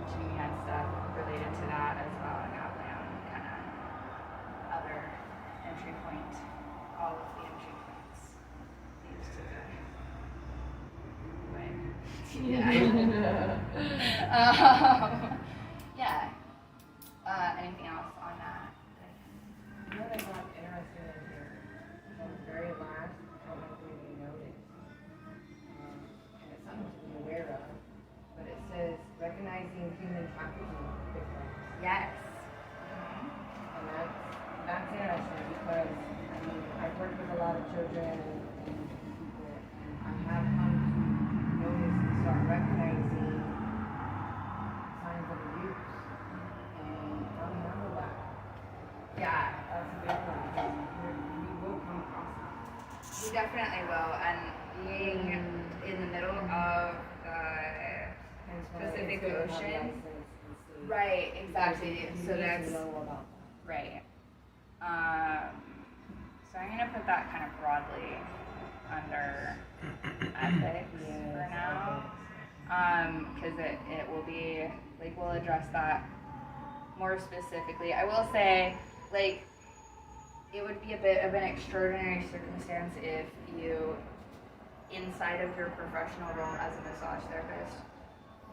teaching and stuff related to that as well, and have my own kind of other entry point. All of the entry points leads to the way. Yeah. Yeah. Anything else on that? You know what I found interesting in here? The very last, I don't know if you noticed, and it's something to be aware of, but it says recognizing human trafficking victims. Yes. And that's interesting because, I mean, I've worked with a lot of children and people, and I have come to notice and start recognizing signs of abuse. And how to handle that. Yeah. That's a big one, because we will come across that. We definitely will, and being in the middle of the Hence why Pacific it's good to have Ocean. license and see. right, exactly. You So need that's to know about that. right. So I'm gonna put that kind of broadly under ethics for now, because it will be like we'll address that more specifically. I will say, like, it would be a bit of an extraordinary circumstance if you, inside of your professional role as a massage therapist,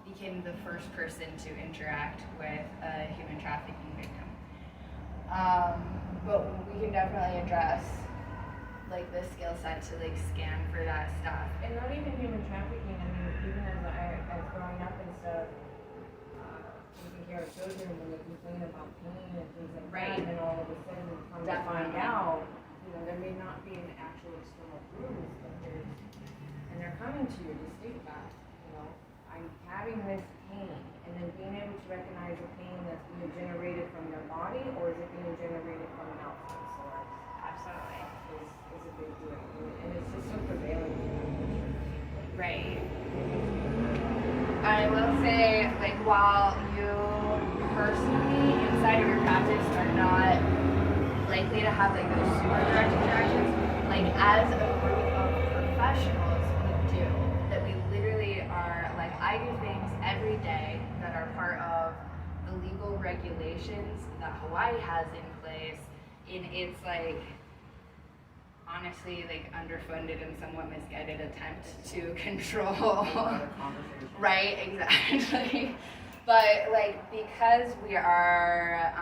became the first person to interact with a human trafficking victim. But we can definitely address like the skill set to like scan for that stuff. And not even human trafficking, I mean, even as growing up and stuff, taking care of children when they complain about pain and things like Right. that, and then all of a sudden come to find Definitely. out, you know, there may not be an actual external bruise, but there's, and they're coming to you to state that, you know, I'm having this pain, and then being able to recognize the pain that's being generated from their body, or is it being generated from an outside source, Absolutely. is a big deal, and it's just so prevalent. Right. I will say, like, while you personally, inside of your practice, are not likely to have like those super direct interactions, like as a group of professionals, we do. That we literally are like, I do things every day that are part of the legal regulations that Hawaii has in place in its like honestly like underfunded and somewhat misguided attempt to control right, exactly, But like because we are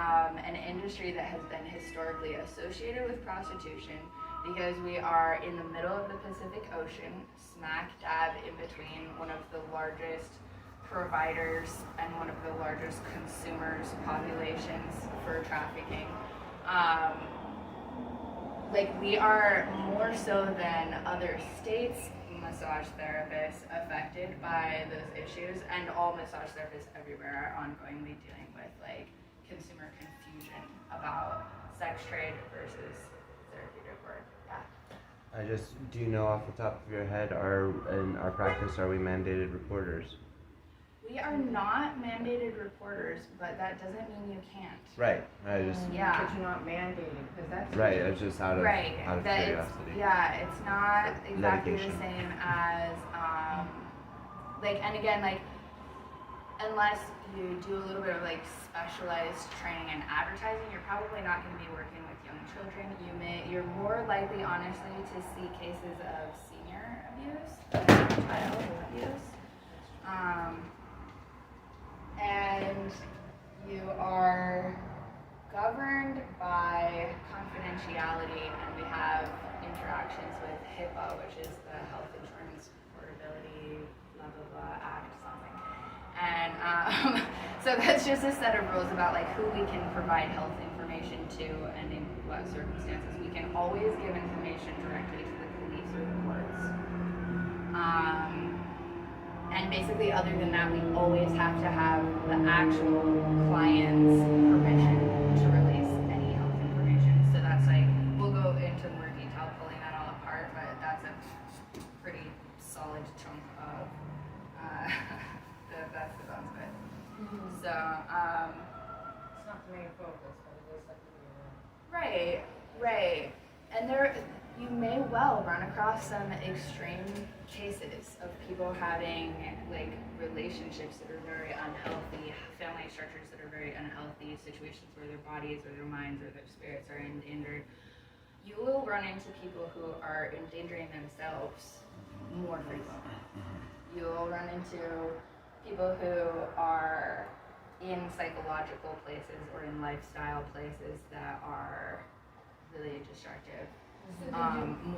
an industry that has been historically associated with prostitution, because we are in the middle of the Pacific Ocean, smack dab in between one of the largest providers and one of the largest consumers populations for trafficking. Like we are more so than other states massage therapists affected by those issues, and all massage therapists everywhere are ongoingly dealing with like consumer confusion about sex trade versus therapeutic work. Yeah. Do you know off the top of your head, in our practice, are we mandated reporters? We are not mandated reporters, but that doesn't mean you can't. Right. Yeah. But you're not mandated, because that's. Right. It's just out of Right. That curiosity. it's not exactly Litigation. the same as like, and again, like unless you do a little bit of like specialized training in advertising, you're probably not going to be working with young children. You're more likely, honestly, to see cases of senior abuse than child abuse. And you are governed by confidentiality, and we have interactions with HIPAA, which is the Health Insurance Portability blah blah blah Act something. And so that's just a set of rules about like who we can provide health information to and in what circumstances. We can always give information directly to the police or the courts. And basically, other than that, we always have to have the actual client's permission to release any health information. So that's like, we'll go into more detail pulling that all apart, but that's a pretty solid chunk of that's the bones of it. Mm-hmm. So, It's not the main focus, but it is something. right. And you may well run across some extreme cases of people having like relationships that are very unhealthy, family structures that are very unhealthy, situations where their bodies or their minds or their spirits are endangered. You will run into people who are endangering themselves more frequently. You will run into people who are in psychological places or in lifestyle places that are really destructive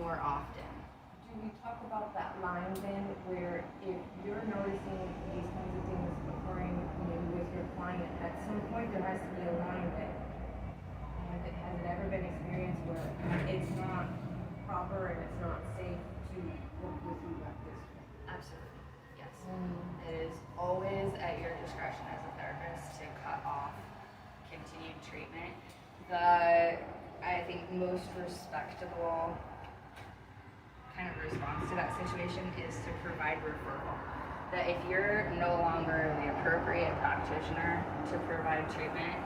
more often. Do we talk about that line then, where if you're noticing these kinds of things occurring maybe with your client, at some point there has to be a line that has it ever been experienced where it's not proper and it's not safe to work with you like this? Absolutely, yes. It is always at your discretion as a therapist to cut off continued treatment. I think most respectable kind of response to that situation is to provide referral. That if you're no longer the appropriate practitioner to provide treatment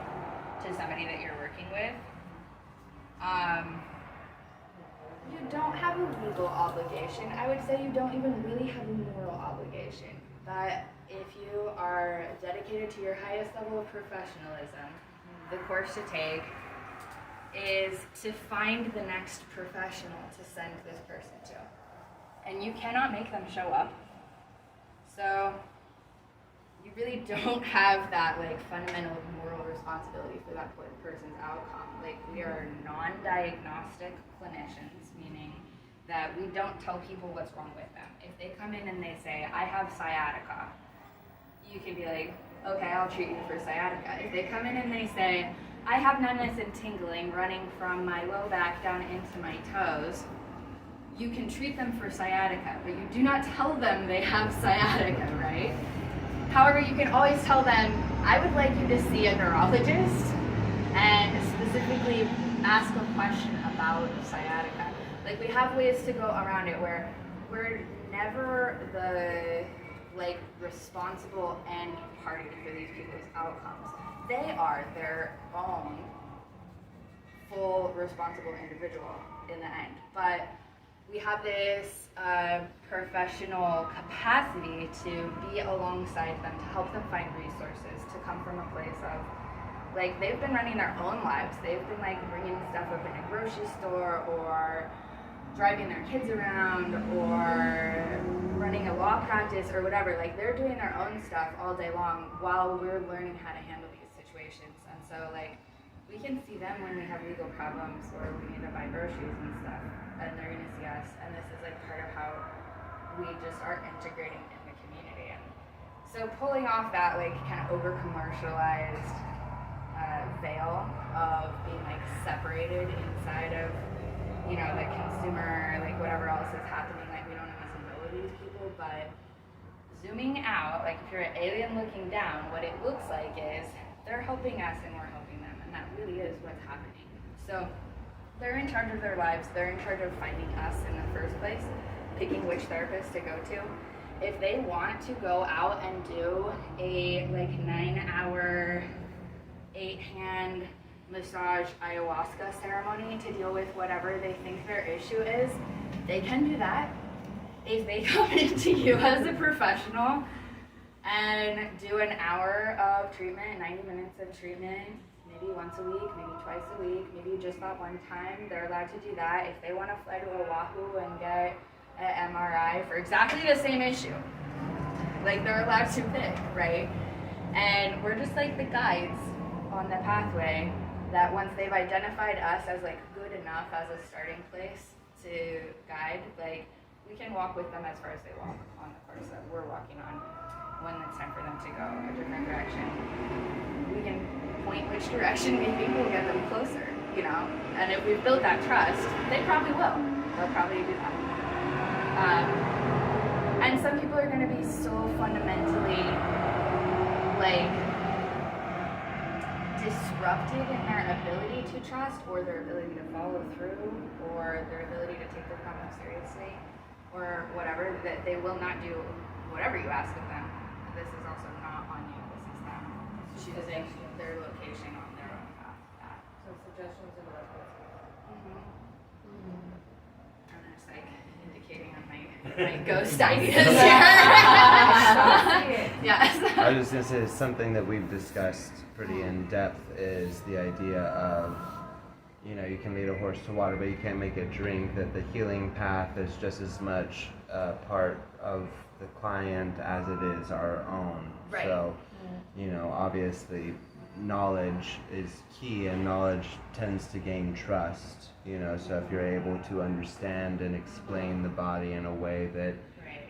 to somebody that you're working with, you don't have a legal obligation. I would say you don't even really have a moral obligation. But if you are dedicated to your highest level of professionalism, the course to take is to find the next professional to send this person to. And you cannot make them show up. So you really don't have that like fundamental moral responsibility for that person's outcome. Like we are non-diagnostic clinicians, meaning that we don't tell people what's wrong with them. If they come in and they say, I have sciatica, you can be like, okay, I'll treat you for sciatica. If they come in and they say, I have numbness and tingling running from my low back down into my toes, you can treat them for sciatica, but you do not tell them they have sciatica, right? However, you can always tell them, I would like you to see a neurologist and specifically ask a question about sciatica. Like we have ways to go around it where we're never the like responsible end party for these people's outcomes. They are their own full responsible individual in the end. But we have this professional capacity to be alongside them, to help them find resources, to come from a place of, like, they've been running their own lives. They've been, like, bringing stuff up in a grocery store or driving their kids around or running a law practice or whatever. Like they're doing their own stuff all day long while we're learning how to handle these situations. And so like we can see them when we have legal problems or we need to buy groceries and stuff, and they're gonna see us. And this is like part of how we just are integrating in the community. And so pulling off that like kind of over commercialized veil of being like separated inside of, you know, the consumer, like whatever else is happening, like we don't always know these people, but zooming out, like if you're an alien looking down, what it looks like is they're helping us and we're helping them, and that really is what's happening. So they're in charge of their lives, they're in charge of finding us in the first place, picking which therapist to go to. If they want to go out and do a like 9-hour 8-hand massage ayahuasca ceremony to deal with whatever they think their issue is, they can do that. If they come into you as a professional and do an hour of treatment, 90 minutes of treatment, maybe once a week, maybe twice a week, maybe just that one time, they're allowed to do that. If they want to fly to Oahu and get an MRI for exactly the same issue, like they're allowed to pick, right? And we're just like the guides on the pathway that once they've identified us as like good enough as a starting place to guide, like we can walk with them as far as they walk on the course that we're walking on. When it's time for them to go a different direction, we can point which direction we think will get them closer, you know? And if we've built that trust, they probably will. They'll probably do that. And some people are going to be so fundamentally like disrupted in their ability to trust or their ability to follow through or their ability to take their problem seriously or whatever, that they will not do whatever you ask of them. This is also not on you, this is them choosing their location on their own path. So suggestions and references. I'm just like indicating on my ghost ideas here. Yes. I was just gonna say something that we've discussed pretty in depth is the idea of, you know, you can lead a horse to water, but you can't make it drink. That the healing path is just as much part of the client as it is our own. Right. So, you know, obviously, knowledge is key, and knowledge tends to gain trust. You know, so if you're able to understand and explain the body in a way that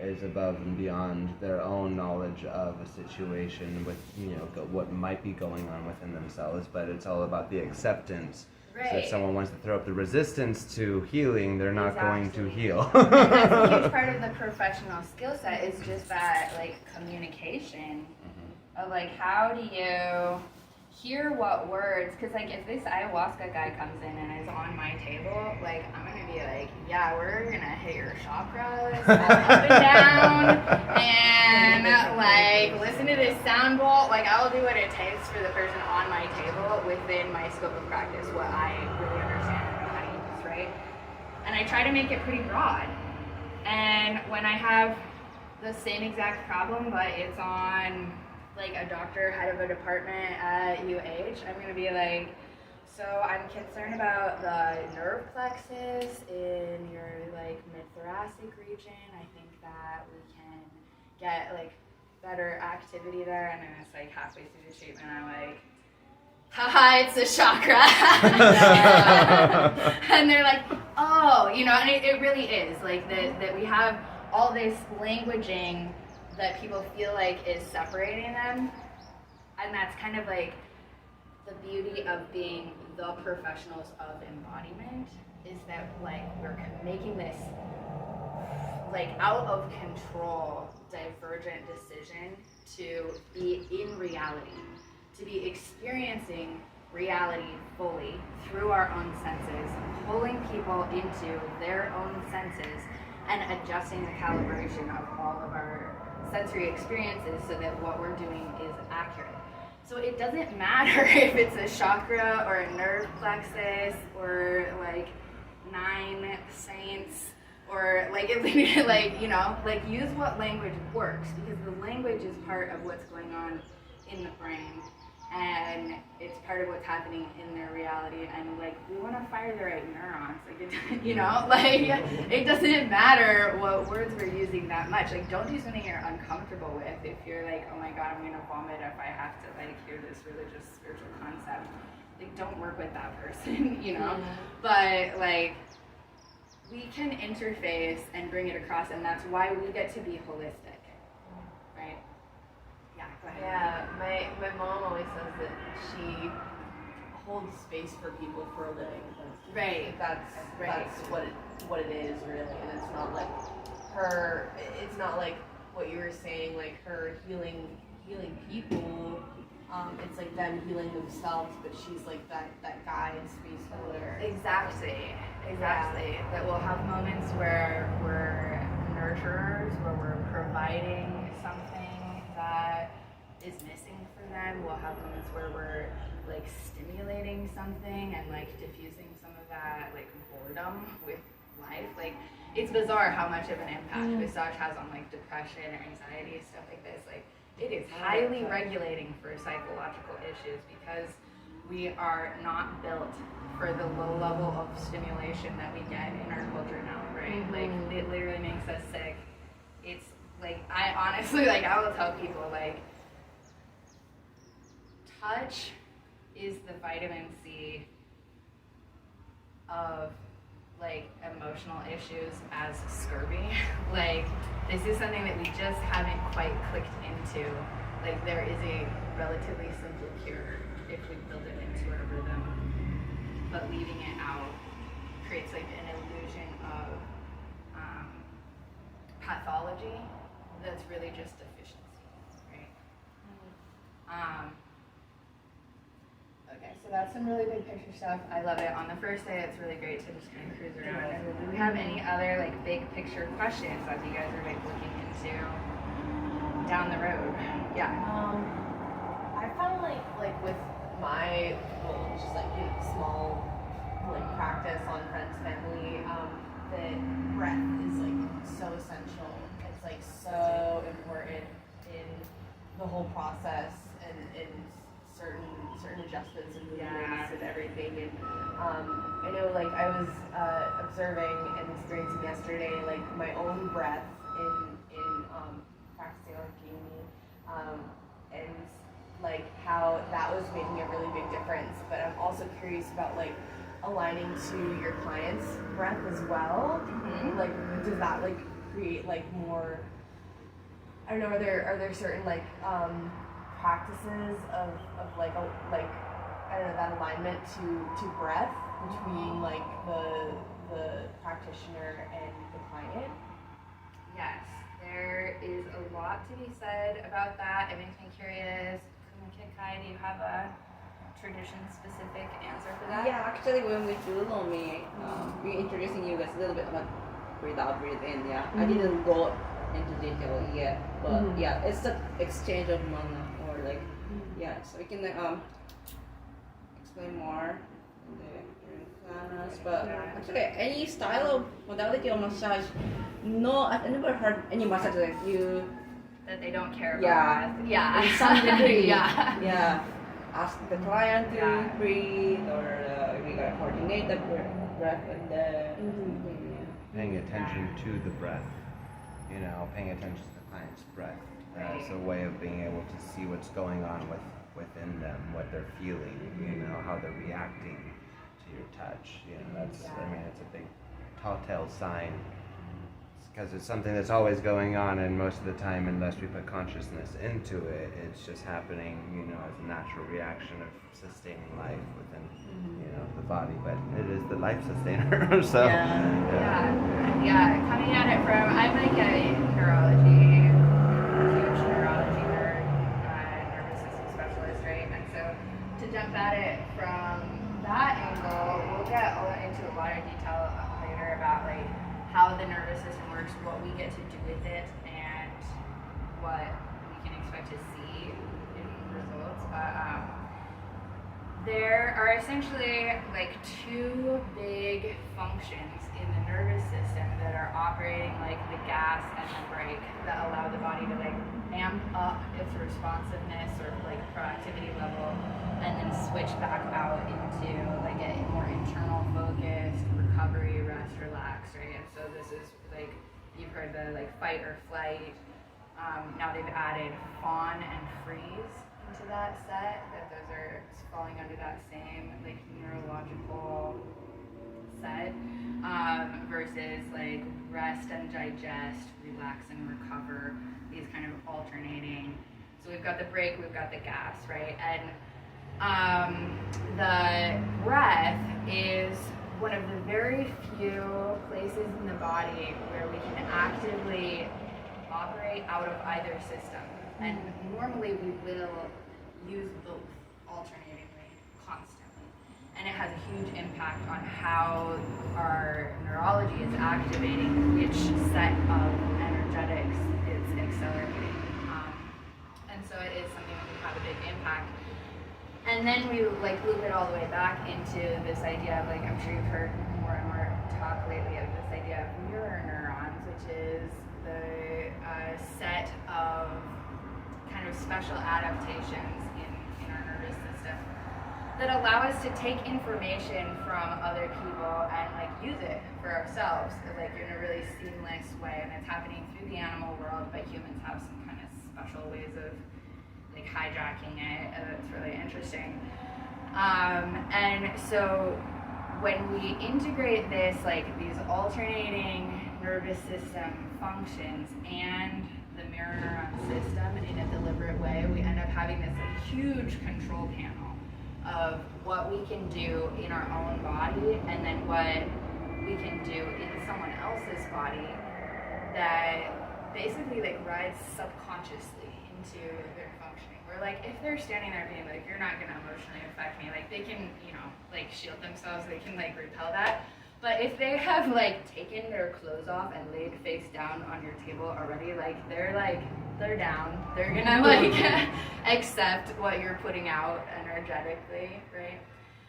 is above and beyond their own knowledge of a situation with, you know, what might be going on within themselves, but it's all about the acceptance. Right. So if someone wants to throw up the resistance to healing, they're not going to heal. And that's a huge part of the professional skill set is just that like communication of like how do you hear what words, because like if this ayahuasca guy comes in and is on my table, like I'm gonna be like, yeah, we're gonna hit your chakras up and down and like listen to this sound bowl. Like I'll do what it takes for the person on my table within my scope of practice, what I really understand and know how to use, right? And I try to make it pretty broad. And when I have the same exact problem, but it's on like a doctor, head of a department at UH, I'm gonna be like, so I'm concerned about the nerve plexus in your like mid-thoracic region. I think that we can get like better activity there. And then it's like halfway through the treatment, I'm like, haha, it's a chakra. And they're like, oh, you know, and it really is like that we have all this languaging that people feel like is separating them, and that's kind of like the beauty of being the professionals of embodiment, is that like we're making this like out of control divergent decision to be in reality, to be experiencing reality fully through our own senses, pulling people into their own senses and adjusting the calibration of all of our sensory experiences so that what we're doing is accurate. So it doesn't matter if it's a chakra or a nerve plexus or like 9 saints or like you know, like use what language works, because the language is part of what's going on in the brain. and it's part of what's happening in their reality, and like we want to fire the right neurons, like it, you know, like it doesn't matter what words we're using that much. Like don't do something you're uncomfortable with. If you're like, oh my god, I'm gonna vomit if I have to like hear this religious spiritual concept, like don't work with that person, you know. But like we can interface and bring it across, and that's why we get to be holistic, right? Yeah, go ahead. Yeah, my mom always says that she holds space for people for a living. Right. That's Right. what it is really, and it's not like her. It's not like what you were saying, like her healing people. It's like them healing themselves, but she's like that guide space holder. Exactly. That we'll have moments where we're nurturers, where we're providing something that is missing for them. We'll have moments where we're like stimulating something and like diffusing some of that like boredom with life. Like it's bizarre how much of an impact massage has on like depression or anxiety, stuff like this. Like it is highly regulating for psychological issues because we are not built for the low level of stimulation that we get in our culture now, right? Like it literally makes us sick. It's like I honestly like I will tell people like touch is the vitamin C of like emotional issues as scurvy. Like this is something that we just haven't quite clicked into. Like there is a relatively simple cure if we build it into our rhythm, but leaving it out creates like an illusion of pathology that's really just deficiency, right? Okay, so that's some really big picture stuff. I love it. On the first day, it's really great to just kind of cruise around. Do we have any other like big picture questions as you guys are like looking into down the road? Yeah. I found like with my just like small like practice on friends family, that breath is like so essential. It's like so important in the whole process and in certain adjustments and movements and everything. And I know like I was observing and experiencing yesterday like my own breath in practicing on Jamie, and like how that was making a really big difference. But I'm also curious about like aligning to your client's breath as well. Like does that like create like more, I don't know, are there certain like practices of like I don't know, that alignment to breath between like the practitioner and the client? Yes, there is a lot to be said about that. It makes me curious. Kai, do you have a tradition-specific answer for that? Yeah, actually, when we do Lomi, we introducing you guys a little bit about breathe out, breathe in. Yeah, I didn't go into detail yet, but yeah, it's the exchange of mana or like yeah. So we can explain more in the class. But actually, any style of modality of massage, no, I've never heard any massage like you. That they don't care about. Yeah. In some degree. Yeah. Ask the client to breathe, or we gotta coordinate the breath and then Paying attention to the breath, you know, paying attention to the client's breath as a way of being able to see what's going on within them, what they're feeling, you know, how they're reacting to your touch. You know, that's I mean, it's a big telltale sign. Because it's something that's always going on, and most of the time, unless we put consciousness into it, it's just happening, you know, as a natural reaction of sustaining life within, you know, the body. But it is the life sustainer. So Yeah. Coming at it from, I'm like a neurology, huge neurology nerd, nervous system specialist, right? And so to jump at it from that angle, we'll get into a lot of detail later about like how the nervous system works, what we get to do with it, and what we can expect to see in results. But there are essentially like two big functions in the nervous system that are operating like the gas and the brake that allow the body to like amp up its responsiveness or like proactivity level and then switch back out into like a more internal focused recovery, rest, relax, right? And so this is like, you've heard the like fight or flight. Now they've added fawn and freeze into that set, that those are falling under that same like neurological set, versus like rest and digest, relax and recover, these kind of alternating. So we've got the brake, we've got the gas, right? And the breath is one of the very few places in the body where we can actively operate out of either system. And normally we will use both alternatingly, constantly. And it has a huge impact on how our neurology is activating, which set of energetics it's accelerating. And so it is something that can have a big impact. And then we like loop it all the way back into this idea of like, I'm sure you've heard more and more talk lately of this idea of mirror neurons, which is the set of kind of special adaptations in our nervous system that allow us to take information from other people and like use it for ourselves, like in a really seamless way. And it's happening through the animal world, but humans have some kind of special ways of like hijacking it. It's really interesting. And so when we integrate this, like these alternating nervous system functions and the mirror neuron system in a deliberate way, we end up having this like, huge control panel of what we can do in our own body and then what we can do in someone else's body that basically like rides subconsciously into their functioning. Where like if they're standing there being like, you're not gonna emotionally affect me, like they can, you know, like shield themselves, they can like repel that. But if they have like taken their clothes off and laid face down on your table already, like they're down. They're gonna like accept what you're putting out energetically, right?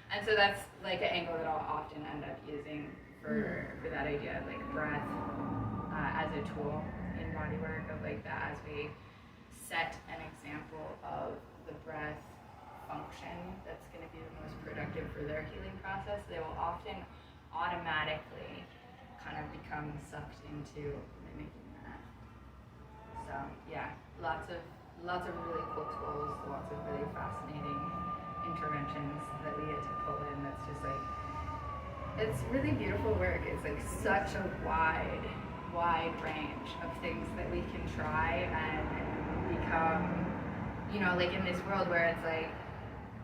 And so that's like an angle that I'll often end up using for that idea of like breath as a tool in body work, of like that as we set an example of the breath function that's going to be the most productive for their healing process, they will often automatically kind of become sucked into mimicking that. So yeah, lots of really cool tools, lots of really fascinating interventions that we get to pull in. That's just like, it's really beautiful work. It's like such a wide range of things that we can try and become, you know, like in this world where it's like,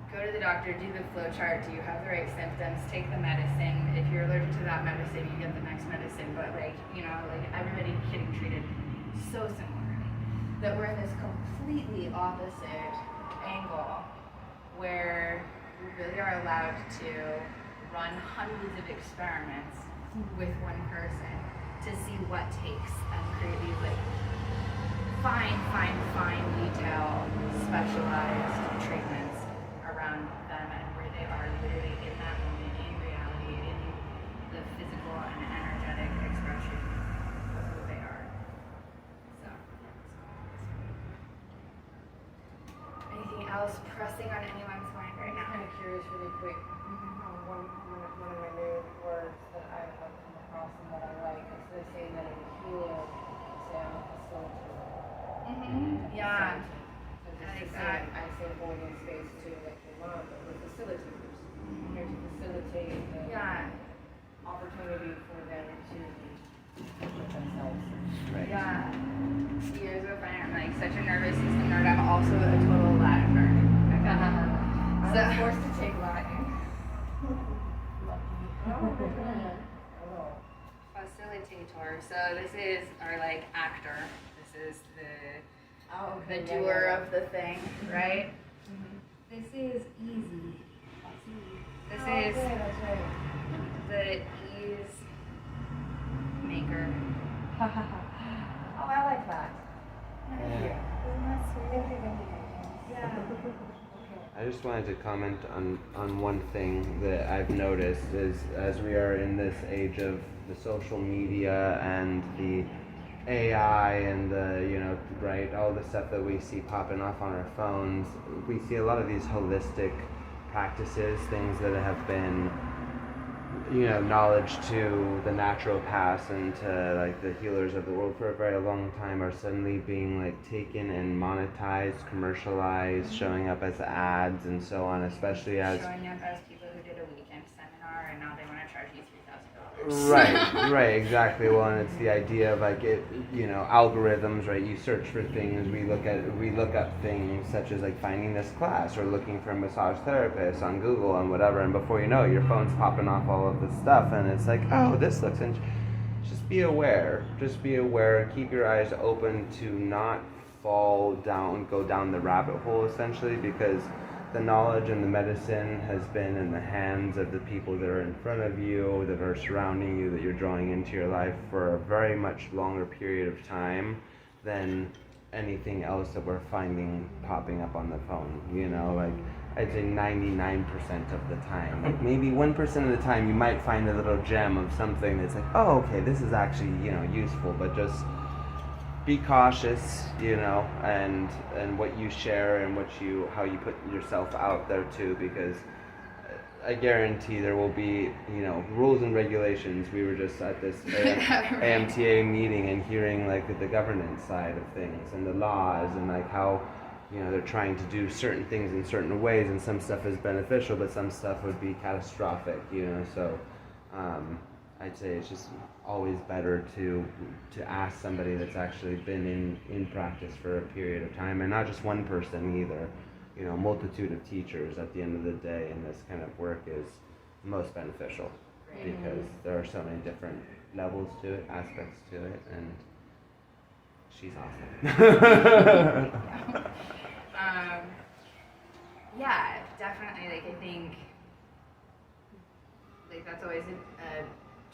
go to the doctor, do the flow chart, do you have the right symptoms, take the medicine. If you're allergic to that medicine, you get the next medicine. But like, you know, like everybody getting treated so similarly. That we're in this completely opposite angle where we really are allowed to run hundreds of experiments with one person to see what takes and create these like fine detail specialized treatments around them and where they are literally in that moment, in reality, in the physical and energetic expression of who they are. So, anything else pressing on anyone's mind right now? I'm kind of curious, really quick. One of my new words that I've come across and that I like is they say that in healing, say I'm a facilitator. Yeah. So just I like to say, that. I say holding space too, like your mom, but we're facilitators. Here to facilitate the opportunity for them to with themselves. Right. Yeah. Years of I'm like such a nervous system nerd. I'm also a total Latin nerd. I So- was forced to take Latin. Facilitator. So this is our like actor. This is the Yeah, doer yeah. of the thing, right? This is easy. This is That's right. the ease maker. Oh, I like that. Yeah. Isn't that sweet? Yeah. I just wanted to comment on one thing that I've noticed is as we are in this age of the social media and the AI and the, right, all the stuff that we see popping off on our phones, we see a lot of these holistic practices, things that have been, knowledge to the naturopaths and to like the healers of the world for a very long time are suddenly being like taken and monetized, commercialized, showing up as ads and so on, especially as showing up as people who did a weekend seminar and now they want to charge you $3,000. right, exactly. Well, and it's the idea of like it, algorithms, right? You search for things. We look up things such as like finding this class or looking for a massage therapist on Google and whatever. And before you know it, your phone's popping off all of this stuff, and it's like, oh, this looks interesting. Just be aware. Just be aware. Keep your eyes open to not go down the rabbit hole, essentially, because the knowledge and the medicine has been in the hands of the people that are in front of you, that are surrounding you, that you're drawing into your life for a very much longer period of time than anything else that we're finding popping up on the phone. Like I'd say 99% of the time. Like maybe 1% of the time you might find a little gem of something that's like, oh, okay, this is actually, useful, but just be cautious, and what you share and how you put yourself out there too, because I guarantee there will be, rules and regulations. We were just at this AMTA meeting and hearing like the governance side of things and the laws and like how, they're trying to do certain things in certain ways, and some stuff is beneficial, but some stuff would be catastrophic, so I'd say it's just always better to ask somebody that's actually been in practice for a period of time, and not just one person either. A multitude of teachers at the end of the day in this kind of work is most beneficial, because there are so many different levels to it, aspects to it, and she's awesome. Yeah, definitely. Like I think, like that's always a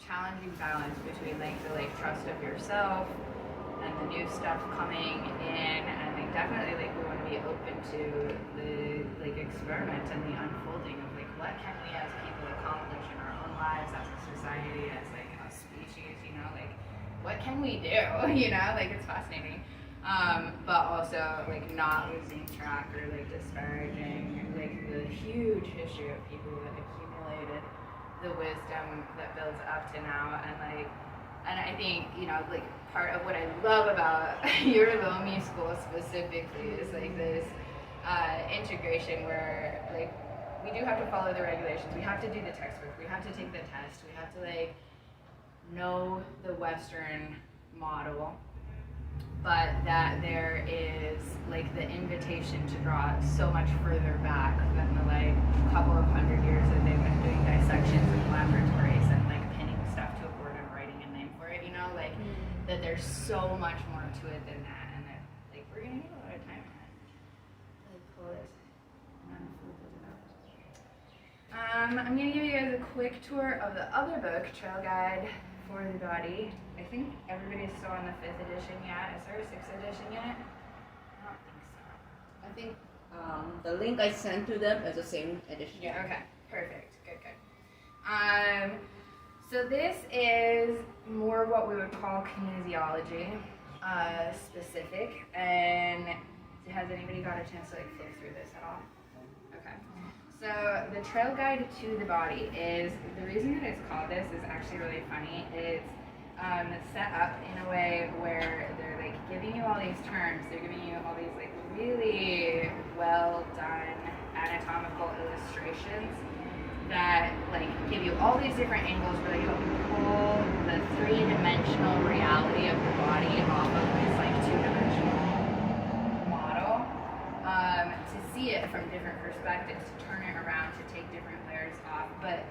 challenging balance between like the trust of yourself and the new stuff coming in, and like definitely like we want to be open to the experiment and the unfolding of like what can we as people accomplish in our own lives, as a society, as like a species, like what can we do, like it's fascinating, but also like not losing track or like disparaging like the huge history of people that accumulated the wisdom that builds up to now, and I think like part of what I love about Urilomi School specifically is like this integration where like we do have to follow the regulations, we have to do the textbook, we have to take the test, we have to like know the Western model, but that there is like the invitation to draw so much further back than the like couple of hundred years that they've been doing dissections in laboratories and like pinning stuff to a board and writing a name for it, like that there's so much more to it than that, and that like we're gonna need a lot of time on it to like pull it and unfold it out. I'm gonna give you guys a quick tour of the other book, Trail Guide for the Body. I think everybody's still on the 5th edition yet. Is there a 6th edition yet? I don't think so. I think the link I sent to them is the same edition. Yeah, okay. Perfect. Good. So this is more what we would call kinesiology specific. And has anybody got a chance to like flip through this at all? Okay. So the Trail Guide to the Body is, the reason that it's called this is actually really funny. It's set up in a way where they're like giving you all these terms, they're giving you all these like really well done anatomical illustrations that like give you all these different angles where they help you pull the three-dimensional reality of the body off of this like two-dimensional model, to see it from different perspectives, to turn it around, to take different layers off. But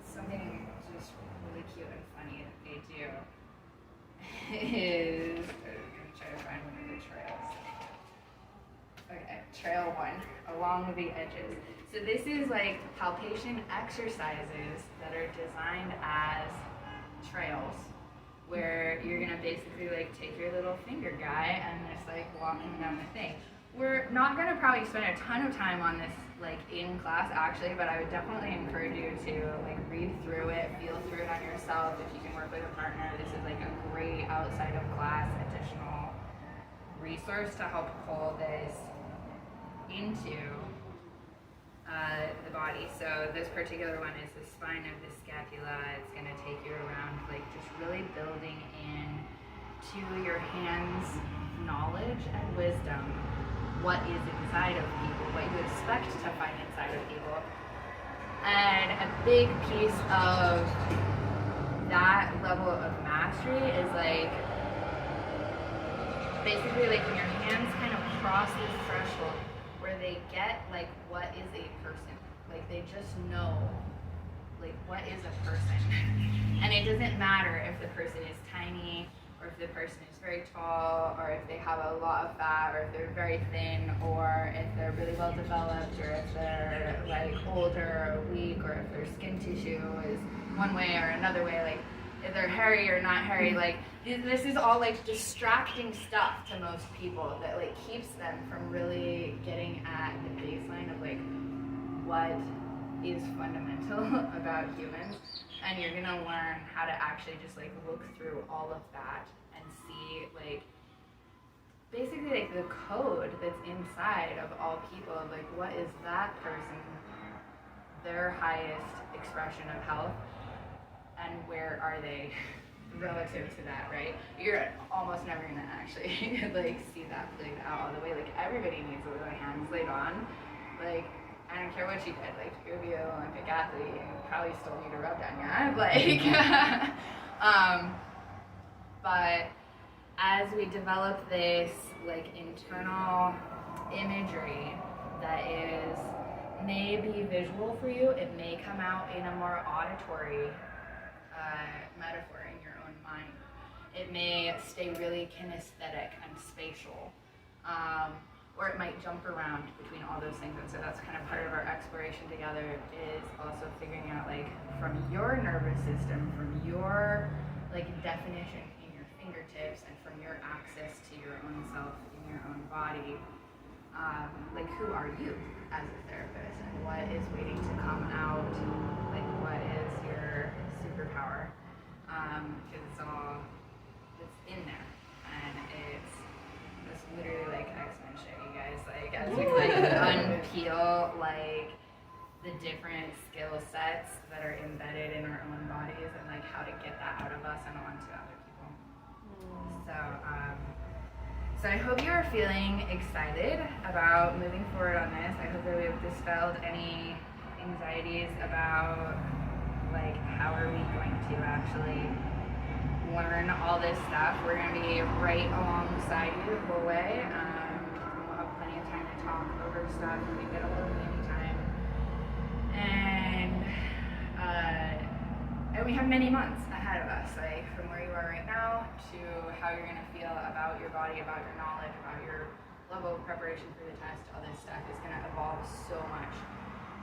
something just really cute and funny that they do is, I'm gonna try to find one of the trails. Okay, trail 1, along the edges. So this is like palpation exercises that are designed as trails, where you're gonna basically like take your little finger guy and just like walking down the thing. we're not gonna probably spend a ton of time on this like in class actually, but I would definitely encourage you to like read through it, feel through it on yourself. If you can work with a partner, this is like a great outside of class additional resource to help pull this into the body. So this particular one is the spine of the scapula. It's gonna take you around like just really building in to your hands knowledge and wisdom, what is inside of people, what you expect to find inside of people. And a big piece of that level of mastery is like basically like when your hands kind of cross this threshold where they get like what is a person, like they just know like what is a person. And it doesn't matter if the person is tiny or if the person is very tall, or if they have a lot of fat, or if they're very thin, or if they're really well developed, or if they're like older or weak, or if their skin tissue is one way or another way, like if they're hairy or not hairy, like this is all like distracting stuff to most people that like keeps them from really getting at the baseline of like what is fundamental about humans. And you're gonna learn how to actually just like look through all of that and see like basically like the code that's inside of all people of like what is that person, their highest expression of health, and where are they relative to that, right? You're almost never gonna actually like see that played out all the way. Like everybody needs a little hands laid on. Like I don't care what you did, like you'll be an Olympic athlete, you probably still need a rub down your eye, like, but as we develop this like internal imagery that is may be visual for you, it may come out in a more auditory metaphor in your own mind. It may stay really kinesthetic and spatial. Or it might jump around between all those things. And so that's kind of part of our exploration together, is also figuring out like from your nervous system, from your like definition in your fingertips, and from your access to your own self in your own body, like who are you as a therapist, and what is waiting to come out, like what is your superpower, because it's in there, and it's literally like X-Men shit, you guys, like as we like unpeel like the different skill sets that are embedded in our own bodies, and like how to get that out of us and onto other people. So I hope you are feeling excited about moving forward on this. I hope that we've dispelled any anxieties about like how are we going to actually learn all this stuff. We're going to be right alongside you the whole way. We'll have plenty of time to talk over stuff. We get a little anytime. And we have many months ahead of us, like from where you are right now to how you're going to feel about your body, about your knowledge, about your level of preparation for the test. All this stuff is going to evolve so much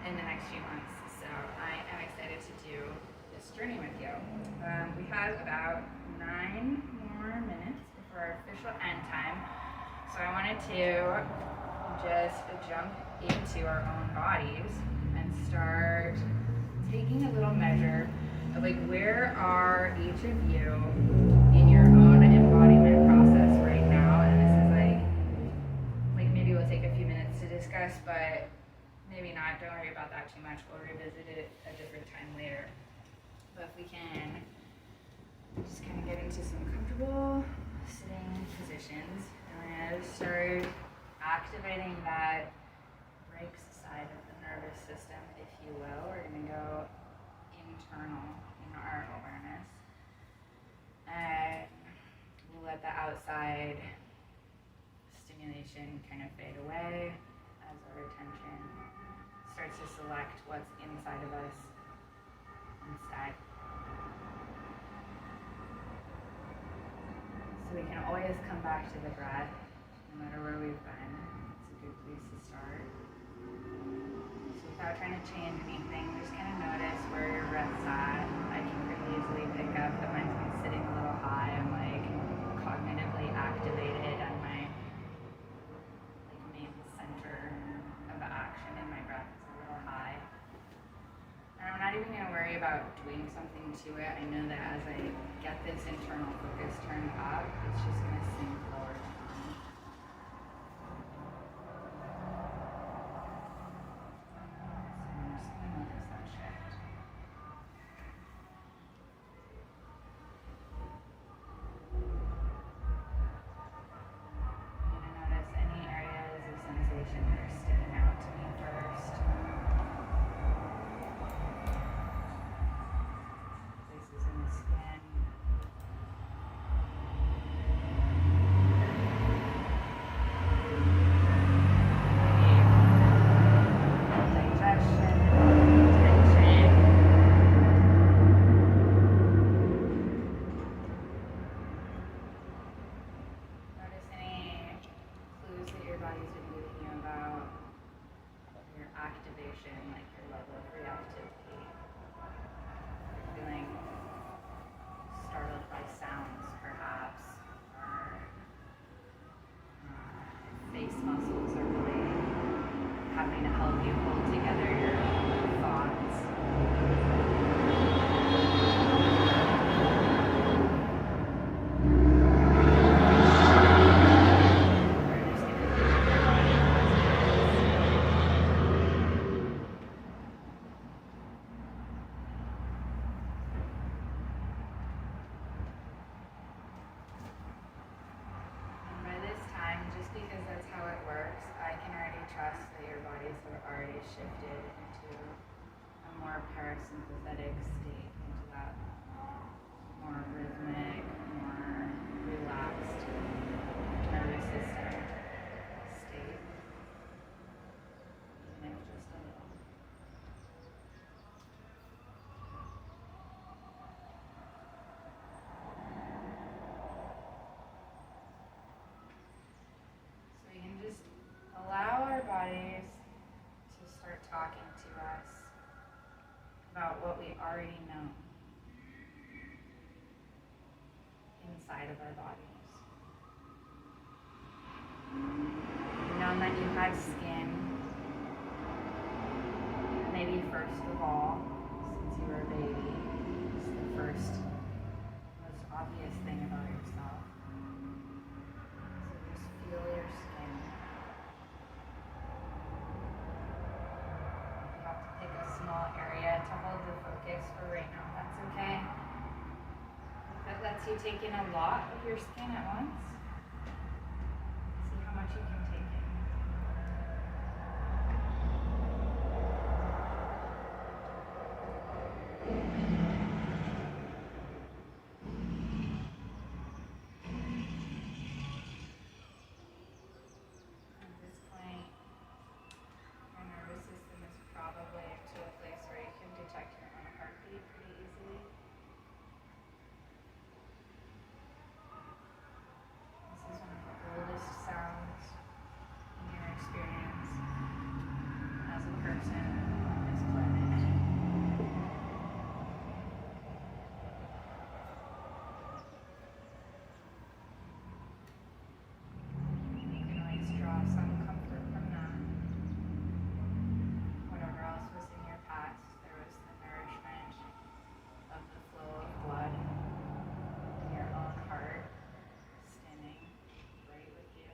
in the next few months. So I am excited to do this journey with you. We have about 9 more minutes before our official end time. So I wanted to just jump into our own bodies and start taking a little measure of like where are each of you in your own embodiment process right now. And this is like maybe we'll take a few minutes to discuss, but maybe not. Don't worry about that too much. We'll revisit it a different time later. But if we can just kind of get into some comfortable sitting positions, and I'm going to start activating that brakes side of the nervous system, if you will. We're going to go internal in our awareness, and we'll let the outside stimulation kind of fade away as our attention starts to select what's inside of us instead. So we can always come back to the breath, no matter where we've been. It's a good place to start. So without trying to change anything, just kind of notice where your breath's at. I can pretty easily pick up that mine's been sitting a little high. I'm like cognitively activated, and my like main worry about doing something to it. I know that as I get this internal focus turned up, it's just going to sink lower down. So I'm just going to notice that shift. I'm going to notice any areas of sensation that are sticking out to me first. Places in the skin. Digestion, tension. Notice any clues that your body's been giving you about your activation, like your level of reactivity. You're feeling startled by sounds, perhaps, or face muscles are really having to help you hold together your thoughts. We're just gonna keep your body as it is. And by this time, just because that's how it works, I can already trust that your bodies have already shifted into a more parasympathetic state, into that more rhythmic, more relaxed nervous system state, even if just a little. So we can just allow our bodies to start talking to us about what we already know inside of our bodies. You've known that you have skin, maybe first of all, since you were a baby. It's the first, most obvious thing about yourself. So just feel your skin. You have to pick a small area to hold the focus for right now. That's okay. That lets you take in a lot of your skin at once. See how much you can take in. At this point, your nervous system is probably to a place where you can detect your own heartbeat pretty easily. This is one of the oldest sounds in your experience as a person on this planet. You can always draw some comfort from that. Whatever else was in your past, there was the nourishment of the flow of blood in your own heart, standing right with you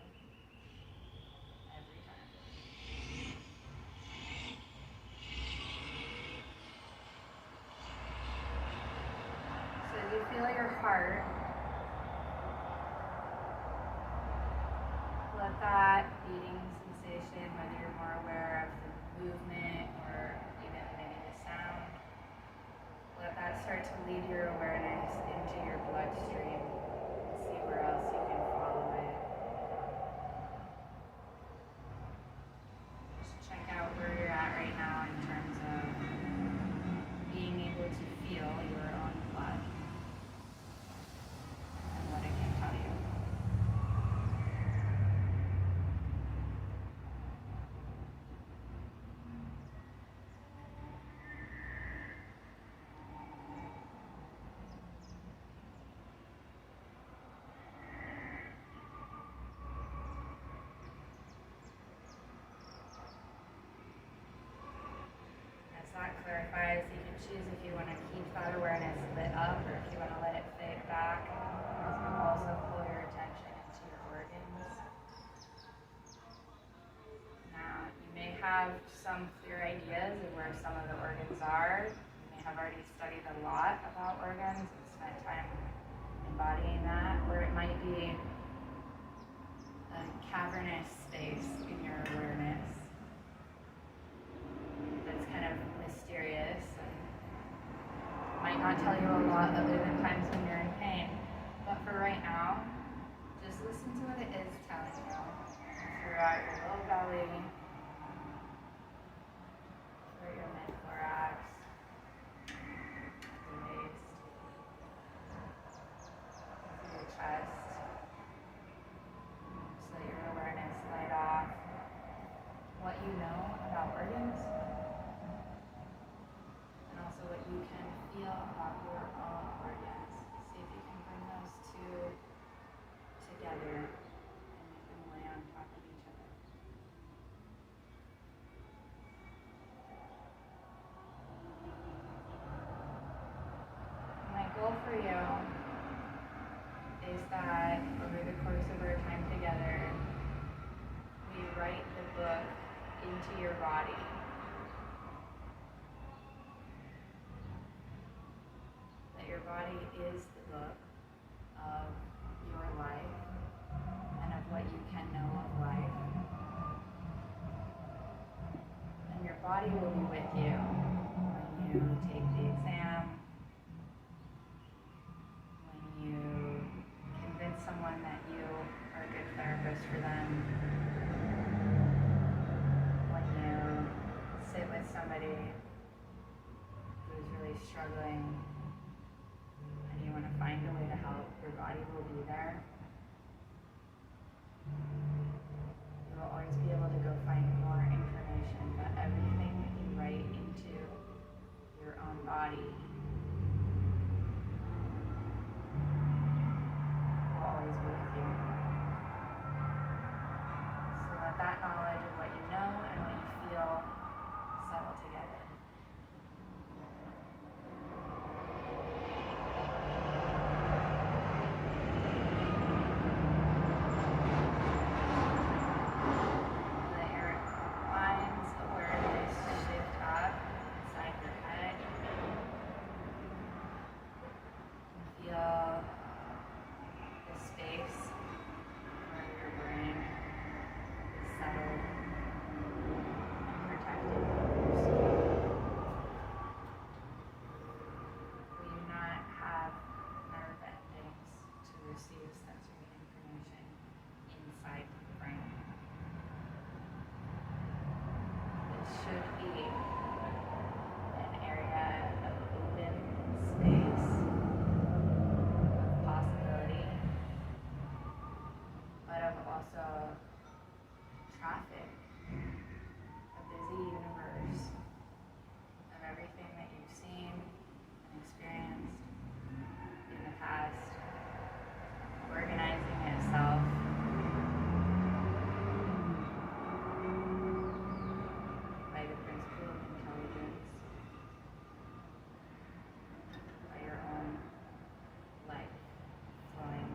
every time. So as you feel your heart, let that beating sensation, whether you're more aware of the movement or even maybe the sound, let that start to lead your awareness into your bloodstream. See where else you can follow it. Just check out where you're at right now in terms of being able to feel your own blood. have some clear ideas of where some of the organs are. You may have already studied a lot about organs and spent time embodying that, or it might be a cavernous space in your awareness that's kind of mysterious and might not tell you a lot other than times when you're in pain. But for right now, just listen to what it is telling you throughout your low belly, through your mid-thorax, your waist, through your chest. Just let your awareness light off what you know about organs, and also what you can feel about your own organs. See if you can bring those two together and make them lay on top of each other. My goal for you is that over the course of our time together, we write the book into your body. That your body is the book of your life and of what you can know of life. And your body will be with you when you take the exam, when you convince someone that you are a good therapist for them, when you sit with somebody who's really struggling and you want to find a way to help, your body will be there. You will always be able to go find more information, but everything that you write into your own body will always be with you. So let that knowledge of what you know and what you feel settle together. Let your mind's awareness shift up inside your head. Feel the space where your brain is settled and protected by your soul. We do not have nerve endings to receive sensory information inside the brain. It should be an area of open space, of possibility, but of also traffic, a busy universe of everything that you've seen and experienced in the past, organizing itself by the principle of intelligence, by your own life flowing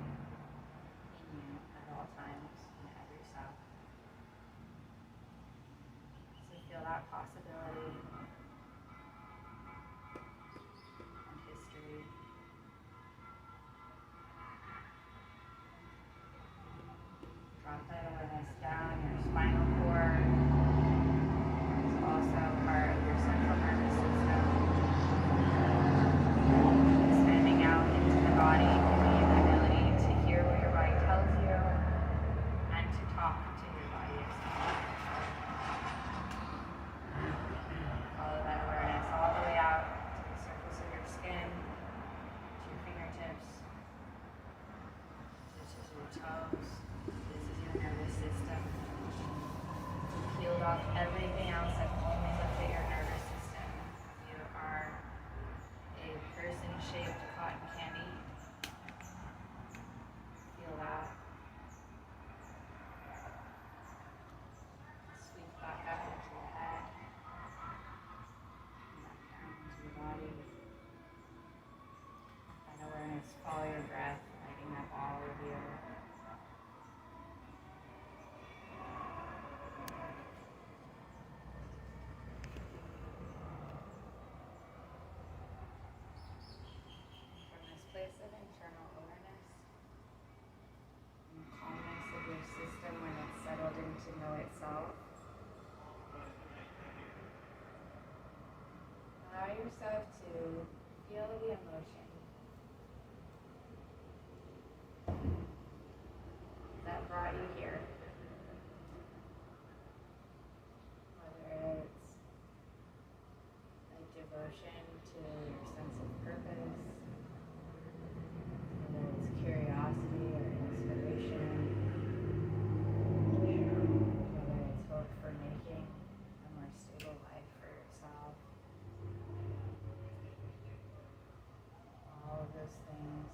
in you at all times in every cell. So feel that possibility and history. Drop that awareness down your spinal cord. It's also part of your central nervous system. Expanding out into the body, giving you the ability to hear what your body tells you and to talk to your body yourself. Follow that awareness all the way out to the surface of your skin, to your fingertips. This is your toes. This is your nervous system. yourself to feel the emotion that brought you here. Whether it's a devotion to your sense of purpose, whether it's curiosity or inspiration, whether it's hope for making a more stable life for yourself. All of those things